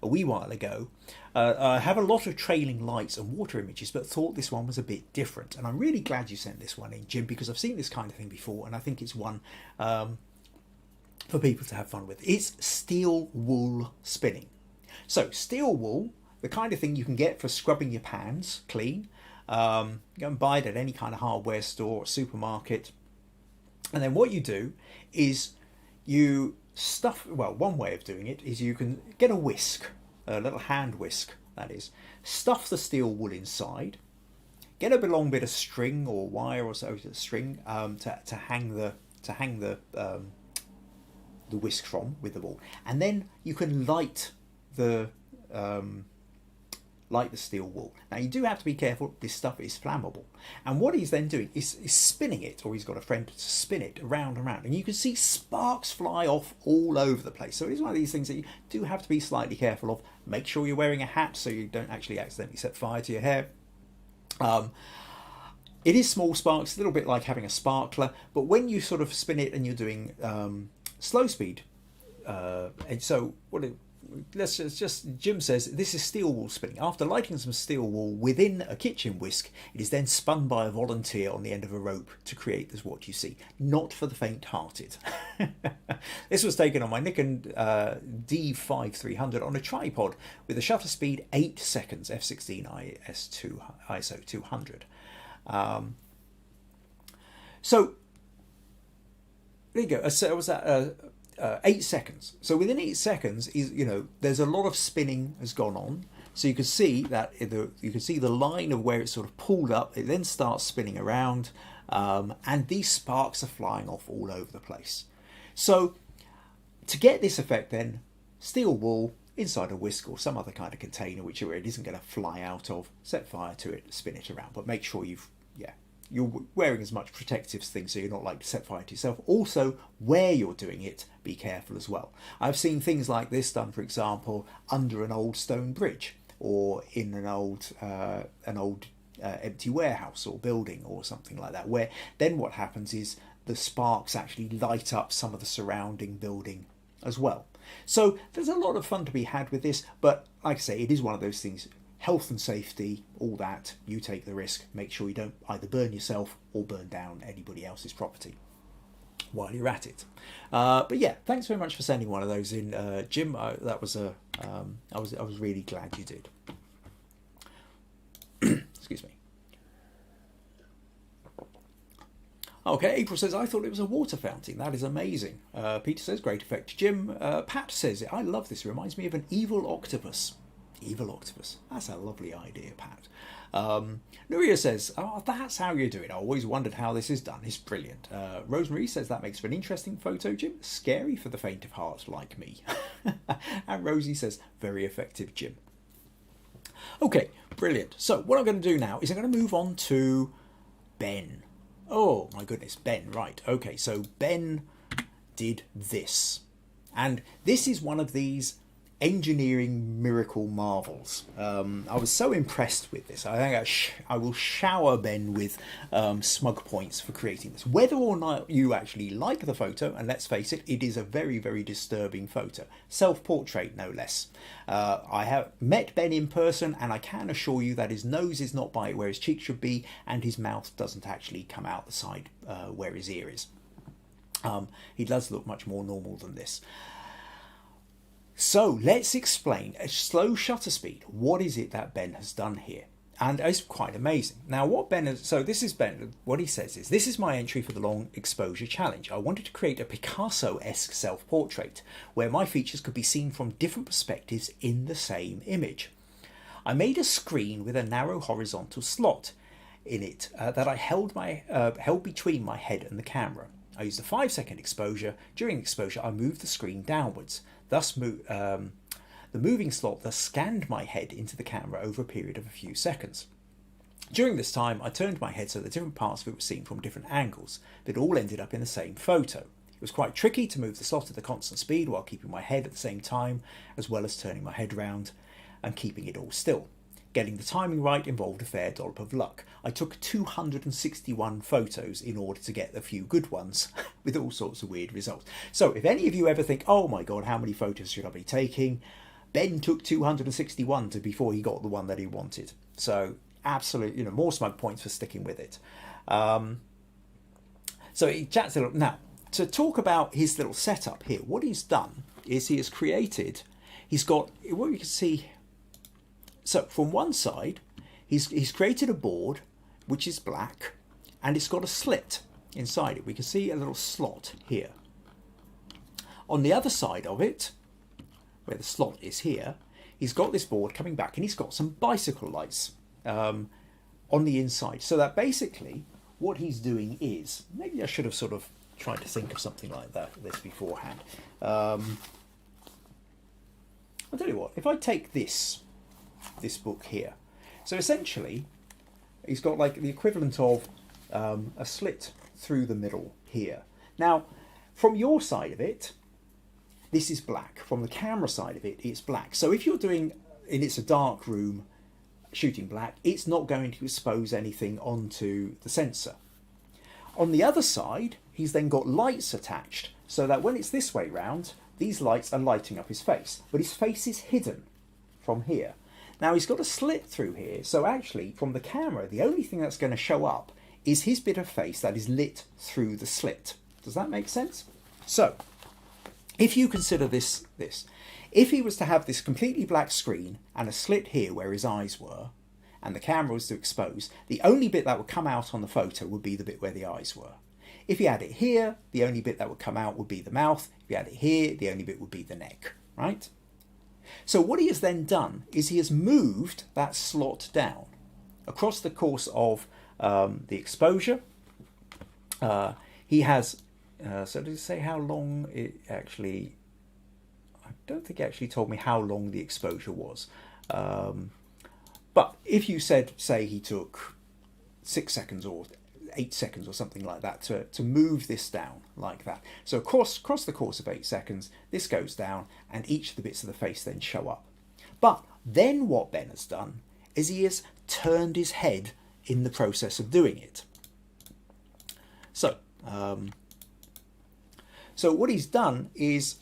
A: wee while ago. I have a lot of trailing lights and water images, but thought this one was a bit different. And I'm really glad you sent this one in, Jim, because I've seen this kind of thing before, and I think it's one for people to have fun with. It's steel wool spinning. So steel wool, the kind of thing you can get for scrubbing your pans clean. Go and buy it at any kind of hardware store or supermarket. And then what you do is you stuff, well, one way of doing it is you can get a whisk, a little hand whisk, that is, stuff the steel wool inside, get a long bit of string or wire or so, string to hang the whisk from with the ball, and then you can light the steel wool. Now you do have to be careful, this stuff is flammable. And what he's then doing is spinning it, or he's got a friend to spin it around and around, and you can see sparks fly off all over the place. So it is one of these things that you do have to be slightly careful of. Make sure you're wearing a hat so you don't actually accidentally set fire to your hair. It is small sparks, a little bit like having a sparkler, but when you sort of spin it and you're doing slow speed, and so what it, Jim says this is steel wool spinning. After lighting some steel wool within a kitchen whisk, it is then spun by a volunteer on the end of a rope to create this what you see. Not for the faint-hearted. This was taken on my Nikon D5300 on a tripod with a shutter speed 8 seconds, f16 ISO 200. So there you go. So was that 8 seconds. So within 8 seconds, there's a lot of spinning has gone on. So you can see that you can see the line of where it's sort of pulled up. It then starts spinning around, and these sparks are flying off all over the place. So to get this effect, then steel wool inside a whisk or some other kind of container, which it isn't going to fly out of. Set fire to it, spin it around, but make sure you're wearing as much protective things so you're not like to set fire to yourself. Also, where you're doing it, be careful as well. I've seen things like this done, for example, under an old stone bridge, or in an old empty warehouse or building or something like that, where then what happens is the sparks actually light up some of the surrounding building as well. So there's a lot of fun to be had with this, but like I say, it is one of those things. Health and safety, all that, you take the risk. Make sure you don't either burn yourself or burn down anybody else's property while you're at it. But yeah, thanks very much for sending one of those in, Jim. That was I was really glad you did. Excuse me. Okay, April says, I thought it was a water fountain. That is amazing. Peter says, great effect. Jim, Pat says, I love this. It reminds me of an evil octopus. Evil octopus. That's a lovely idea, Pat. Nurije says, oh, that's how you do it. I always wondered how this is done. It's brilliant. Rosemary says, that makes for an interesting photo, Jim. Scary for the faint of heart like me. And Rosie says, very effective, Jim. Okay, brilliant. So what I'm going to do now is I'm going to move on to Ben. Oh, my goodness, Ben. Right. Okay, so Ben did this. And this is one of these engineering miracle marvels. I was so impressed with this. I think I will shower Ben with smug points for creating this. Whether or not you actually like the photo, and let's face it, it is a very, very disturbing photo. Self-portrait, no less. I have met Ben in person, and I can assure you that his nose is not by where his cheek should be, and his mouth doesn't actually come out the side where his ear is. He does look much more normal than this. So let's explain a slow shutter speed. What is it that Ben has done here? And it's quite amazing. Now what Ben has, so this is Ben, what he says is, this is my entry for the long exposure challenge. I wanted to create a Picassoesque self-portrait where my features could be seen from different perspectives in the same image. I made a screen with a narrow horizontal slot in it that I held between my head and the camera. I used a 5-second exposure. During the exposure, I moved the screen downwards. Thus, the moving slot thus scanned my head into the camera over a period of a few seconds. During this time, I turned my head so that different parts of it were seen from different angles, but it all ended up in the same photo. It was quite tricky to move the slot at a constant speed while keeping my head at the same time, as well as turning my head round and keeping it all still. Getting the timing right involved a fair dollop of luck. I took 261 photos in order to get a few good ones, with all sorts of weird results. So if any of you ever think, oh my god, how many photos should I be taking? Ben took 261 before he got the one that he wanted. So absolutely, more smug points for sticking with it. So he chats a little. Now, to talk about his little setup here, what he's done is he has created, he's got, what you can see. So from one side, he's created a board which is black, and it's got a slit inside it. We can see a little slot here. On the other side of it, where the slot is here, he's got this board coming back, and he's got some bicycle lights on the inside. So that basically what he's doing is, maybe I should have sort of tried to think of something like this beforehand. I'll tell you what, if I take this book here. So essentially, he's got like the equivalent of a slit through the middle here. Now, from your side of it, this is black. From the camera side of it, it's black. So if you're doing, and it's a dark room, shooting black, it's not going to expose anything onto the sensor. On the other side, he's then got lights attached, so that when it's this way round, these lights are lighting up his face. But his face is hidden from here. Now he's got a slit through here, so actually from the camera, the only thing that's going to show up is his bit of face that is lit through the slit. Does that make sense? So, if you consider this, if he was to have this completely black screen and a slit here where his eyes were, and the camera was to expose, the only bit that would come out on the photo would be the bit where the eyes were. If you had it here, the only bit that would come out would be the mouth. If you had it here, the only bit would be the neck, right? So what he has then done is he has moved that slot down across the course of the exposure. He has, so did it say how long it actually, I don't think it actually told me how long the exposure was. But if you said, say he took 6 seconds or 8 seconds or something like that to move this down like that. So across the course of 8 seconds, this goes down and each of the bits of the face then show up. But then what Ben has done is he has turned his head in the process of doing it. So, so what he's done is,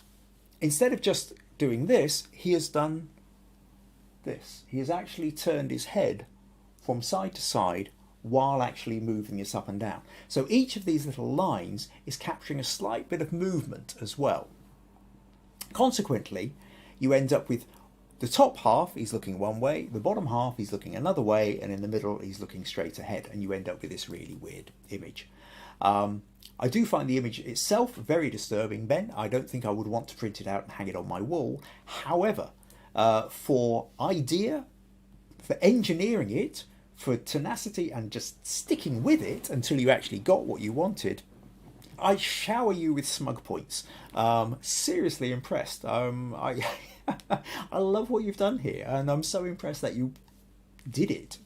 A: instead of just doing this, he has done this. He has actually turned his head from side to side while actually moving this up and down. So each of these little lines is capturing a slight bit of movement as well. Consequently, you end up with the top half, he's looking one way, the bottom half, he's looking another way, and in the middle, he's looking straight ahead, and you end up with this really weird image. I do find the image itself very disturbing, Ben. I don't think I would want to print it out and hang it on my wall. However, for idea, for engineering it, for tenacity and just sticking with it until you actually got what you wanted, I shower you with smug points. Seriously impressed. I love what you've done here, and I'm so impressed that you did it.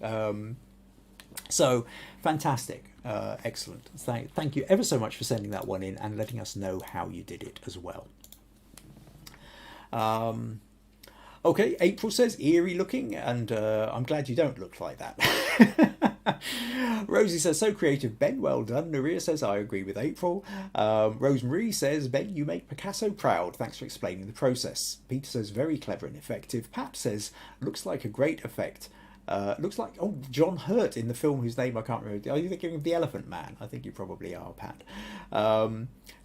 A: So fantastic. Excellent. Thank you ever so much for sending that one in and letting us know how you did it as well. Okay, April says eerie looking, and I'm glad you don't look like that. Rosie says so creative, Ben, well done. Nurije says I agree with April. Rosemary says Ben, you make Picasso proud. Thanks for explaining the process. Peter says very clever and effective. Pat says looks like a great effect. Looks like John Hurt in the film whose name I can't remember. Are you thinking of The Elephant Man? I think you probably are, Pat.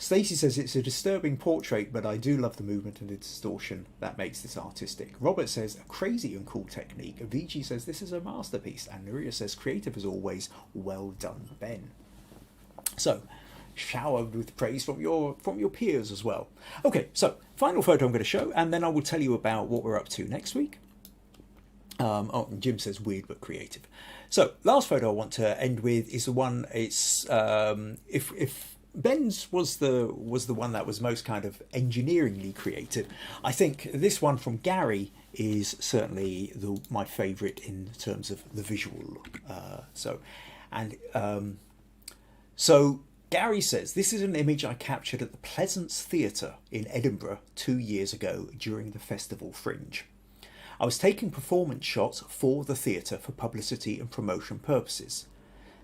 A: Stacey says it's a disturbing portrait, but I do love the movement and the distortion that makes this artistic. Robert says a crazy and cool technique. Viji says this is a masterpiece, and Nurije says creative as always. Well done, Ben. So, showered with praise from your peers as well. Okay, so final photo I'm going to show, and then I will tell you about what we're up to next week. Jim says weird but creative. So last photo I want to end with is the one. It's if Ben's was the one that was most kind of engineeringly creative. I think this one from Garry is certainly my favourite in terms of the visual look. So Garry says this is an image I captured at the Pleasance Theatre in Edinburgh 2 years ago during the Festival Fringe. I was taking performance shots for the theatre for publicity and promotion purposes.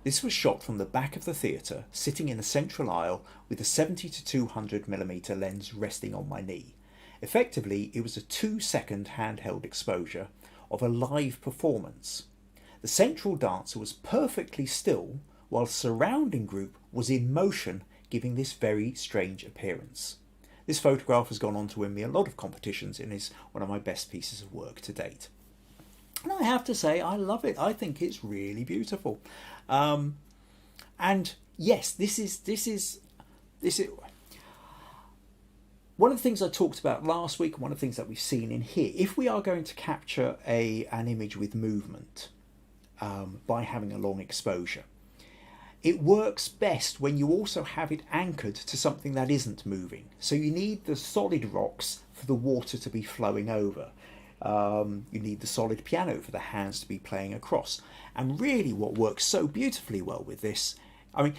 A: This was shot from the back of the theatre, sitting in the central aisle with a 70 to 200mm lens resting on my knee. Effectively, it was a 2-second handheld exposure of a live performance. The central dancer was perfectly still, while the surrounding group was in motion, giving this very strange appearance. This photograph has gone on to win me a lot of competitions and is one of my best pieces of work to date. And I have to say, I love it. I think it's really beautiful. And yes, this is one of the things I talked about last week, and one of the things that we've seen in here. If we are going to capture an image with movement by having a long exposure, it works best when you also have it anchored to something that isn't moving. So you need the solid rocks for the water to be flowing over. You need the solid piano for the hands to be playing across. And really what works so beautifully well with this, I mean,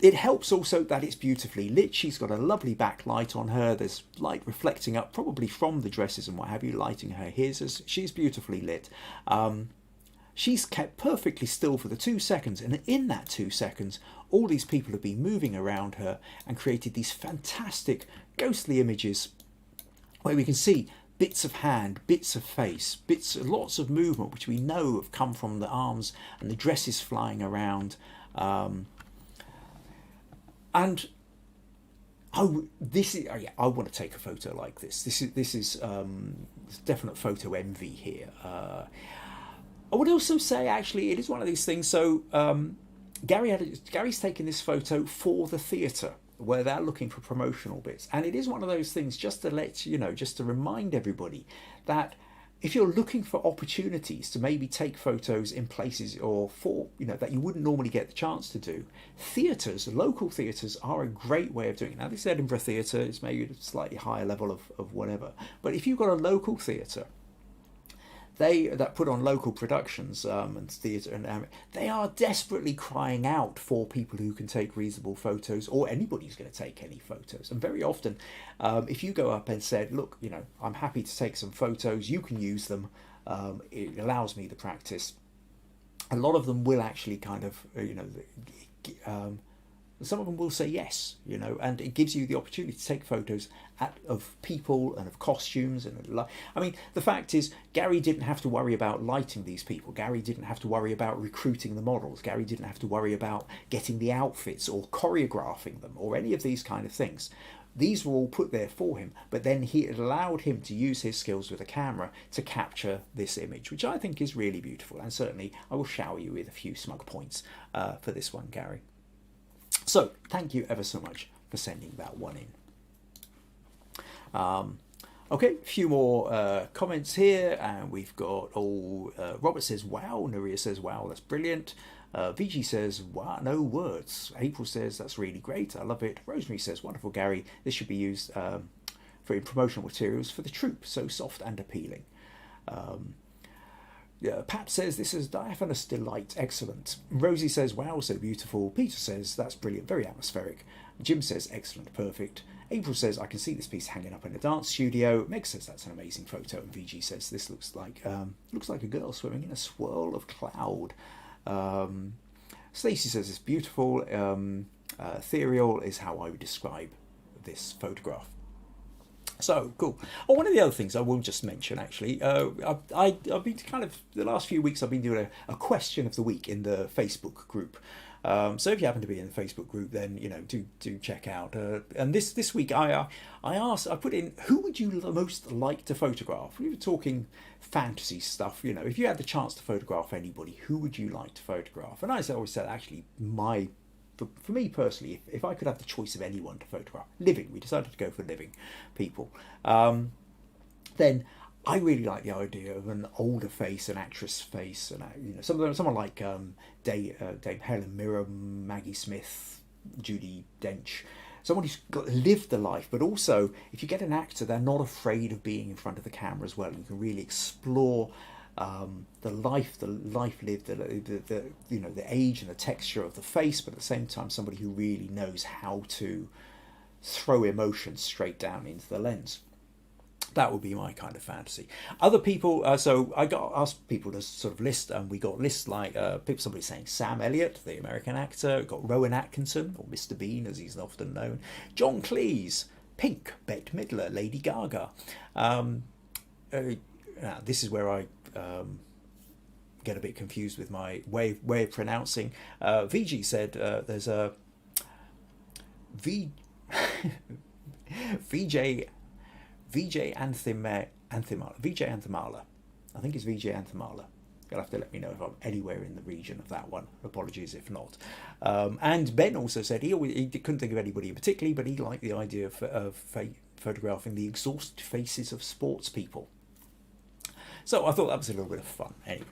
A: it helps also that it's beautifully lit. She's got a lovely backlight on her. There's light reflecting up, probably from the dresses and what have you, lighting her hair. She's beautifully lit. She's kept perfectly still for the 2 seconds, and in that 2 seconds all these people have been moving around her and created these fantastic ghostly images where we can see bits of hand, bits of face, lots of movement which we know have come from the arms and the dresses flying around. I want to take a photo like this. This is definite photo envy here. I would also say, actually, it is one of these things. So Gary's taken this photo for the theatre, where they're looking for promotional bits, and it is one of those things just to let you know, just to remind everybody that if you're looking for opportunities to maybe take photos in places or for that you wouldn't normally get the chance to do, theatres, local theatres, are a great way of doing it. Now, this Edinburgh Theatre is maybe a slightly higher level of whatever, but if you've got a local theatre that put on local productions and theatre, and they are desperately crying out for people who can take reasonable photos, or anybody who's going to take any photos. And very often, if you go up and said, look, I'm happy to take some photos, you can use them, it allows me the practice, a lot of them will actually kind of, some of them will say yes, and it gives you the opportunity to take photos of people and of costumes. And I mean, the fact is, Garry didn't have to worry about lighting these people. Garry didn't have to worry about recruiting the models. Garry didn't have to worry about getting the outfits or choreographing them or any of these kind of things. These were all put there for him, but then it allowed him to use his skills with a camera to capture this image, which I think is really beautiful. And certainly I will shower you with a few smug points for this one, Garry. So thank you ever so much for sending that one in. Okay, a few more comments here, and we've got Robert says wow, Nurije says wow, that's brilliant. Viji says wow, no words. April says that's really great, I love it. Rosemary says wonderful, Garry, this should be used for promotional materials for the troupe, so soft and appealing. Pat says this is diaphanous delight, excellent. Rosie says wow, so beautiful. Peter says that's brilliant, very atmospheric. Jim says excellent, perfect. April says, I can see this piece hanging up in a dance studio. Meg says that's an amazing photo, and Viji says this looks like a girl swimming in a swirl of cloud. Stacey says it's beautiful. Ethereal is how I would describe this photograph. So cool. Oh, one of the other things I will just mention, actually, I've been kind of, the last few weeks I've been doing a question of the week in the Facebook group. So if you happen to be in the Facebook group, then do check out. And this week I put in, who would you most like to photograph? We were talking fantasy stuff. If you had the chance to photograph anybody, who would you like to photograph? And I always said, actually, for me personally, if I could have the choice of anyone to photograph, living, we decided to go for living people, then I really like the idea of an older face, an actress face, and someone like Dame Helen Mirren, Maggie Smith, Judi Dench, someone who's lived the life. But also, if you get an actor, they're not afraid of being in front of the camera as well. You can really explore the life lived, the age and the texture of the face, but at the same time, somebody who really knows how to throw emotion straight down into the lens. That would be my kind of fantasy. Other people, so I asked people to sort of list, and we got lists like somebody saying Sam Elliott, the American actor. We got Rowan Atkinson, or Mr. Bean as he's often known, John Cleese, Pink, Bette Midler, Lady Gaga. This is where I get a bit confused with my way of pronouncing. Viji said there's a VJ Anthimala. I think it's VJ Anthimala. You'll have to let me know if I'm anywhere in the region of that one. Apologies if not. And Ben also said he couldn't think of anybody in particular, but he liked the idea of photographing the exhausted faces of sports people. So I thought that was a little bit of fun. Anyway,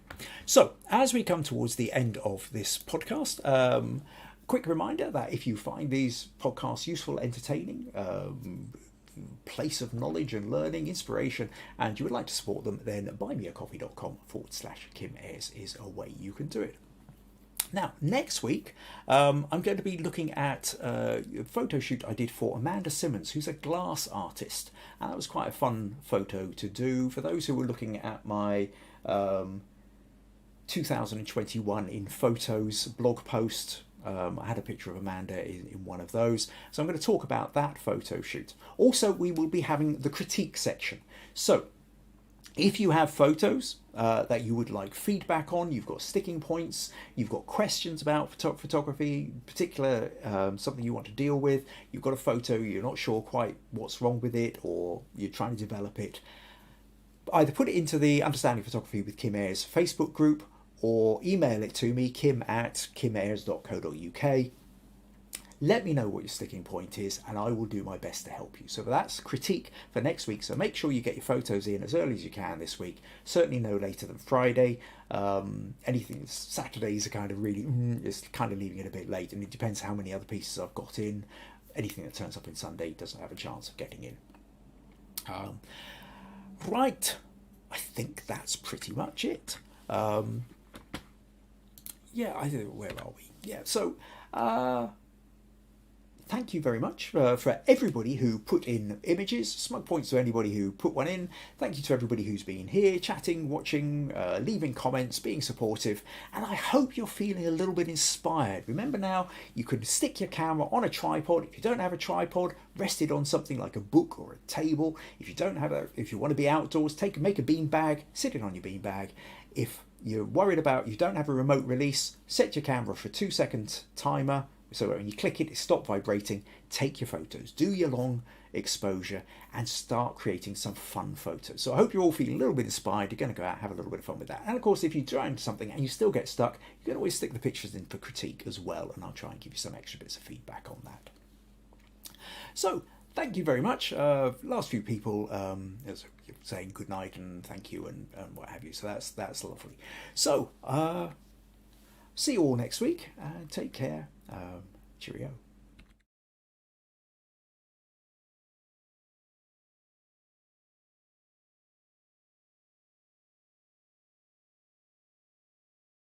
A: so as we come towards the end of this podcast, quick reminder that if you find these podcasts useful, entertaining, place of knowledge and learning, inspiration, and you would like to support them, then buymeacoffee.com/Kim Ayres is a way you can do it. Now, next week, I'm going to be looking at a photo shoot I did for Amanda Simmons, who's a glass artist. And that was quite a fun photo to do. For those who were looking at my 2021 in photos blog post, I had a picture of Amanda in one of those. So I'm going to talk about that photo shoot. Also, we will be having the critique section. So if you have photos that you would like feedback on, you've got sticking points, you've got questions about photography, particular something you want to deal with, you've got a photo, you're not sure quite what's wrong with it, or you're trying to develop it, either put it into the Understanding Photography with Kim Ayres Facebook group, or email it to me, kim@kimayres.co.uk. Let me know what your sticking point is, and I will do my best to help you. So that's critique for next week. So make sure you get your photos in as early as you can this week. Certainly no later than Friday. Anything Saturdays are kind of really, it's kind of leaving it a bit late, and it depends how many other pieces I've got in. Anything that turns up in Sunday doesn't have a chance of getting in. Right, I think that's pretty much it. Yeah, where are we? Yeah, so thank you very much for everybody who put in images. Smug points to anybody who put one in. Thank you to everybody who's been here, chatting, watching, leaving comments, being supportive. And I hope you're feeling a little bit inspired. Remember now, you can stick your camera on a tripod. If you don't have a tripod, rest it on something like a book or a table. If you don't have if you want to be outdoors, make a bean bag, sit it on your bean bag. If you're worried about you don't have a remote release, set your camera for a 2-second timer. So when you click it, it stops vibrating. Take your photos, do your long exposure, and start creating some fun photos. So I hope you're all feeling a little bit inspired. You're going to go out and have a little bit of fun with that. And of course, if you try into something and you still get stuck, you can always stick the pictures in for critique as well, and I'll try and give you some extra bits of feedback on that. So thank you very much. Last few people saying good night and thank you and what have you. So that's lovely. So see you all next week. Take care. Cheerio.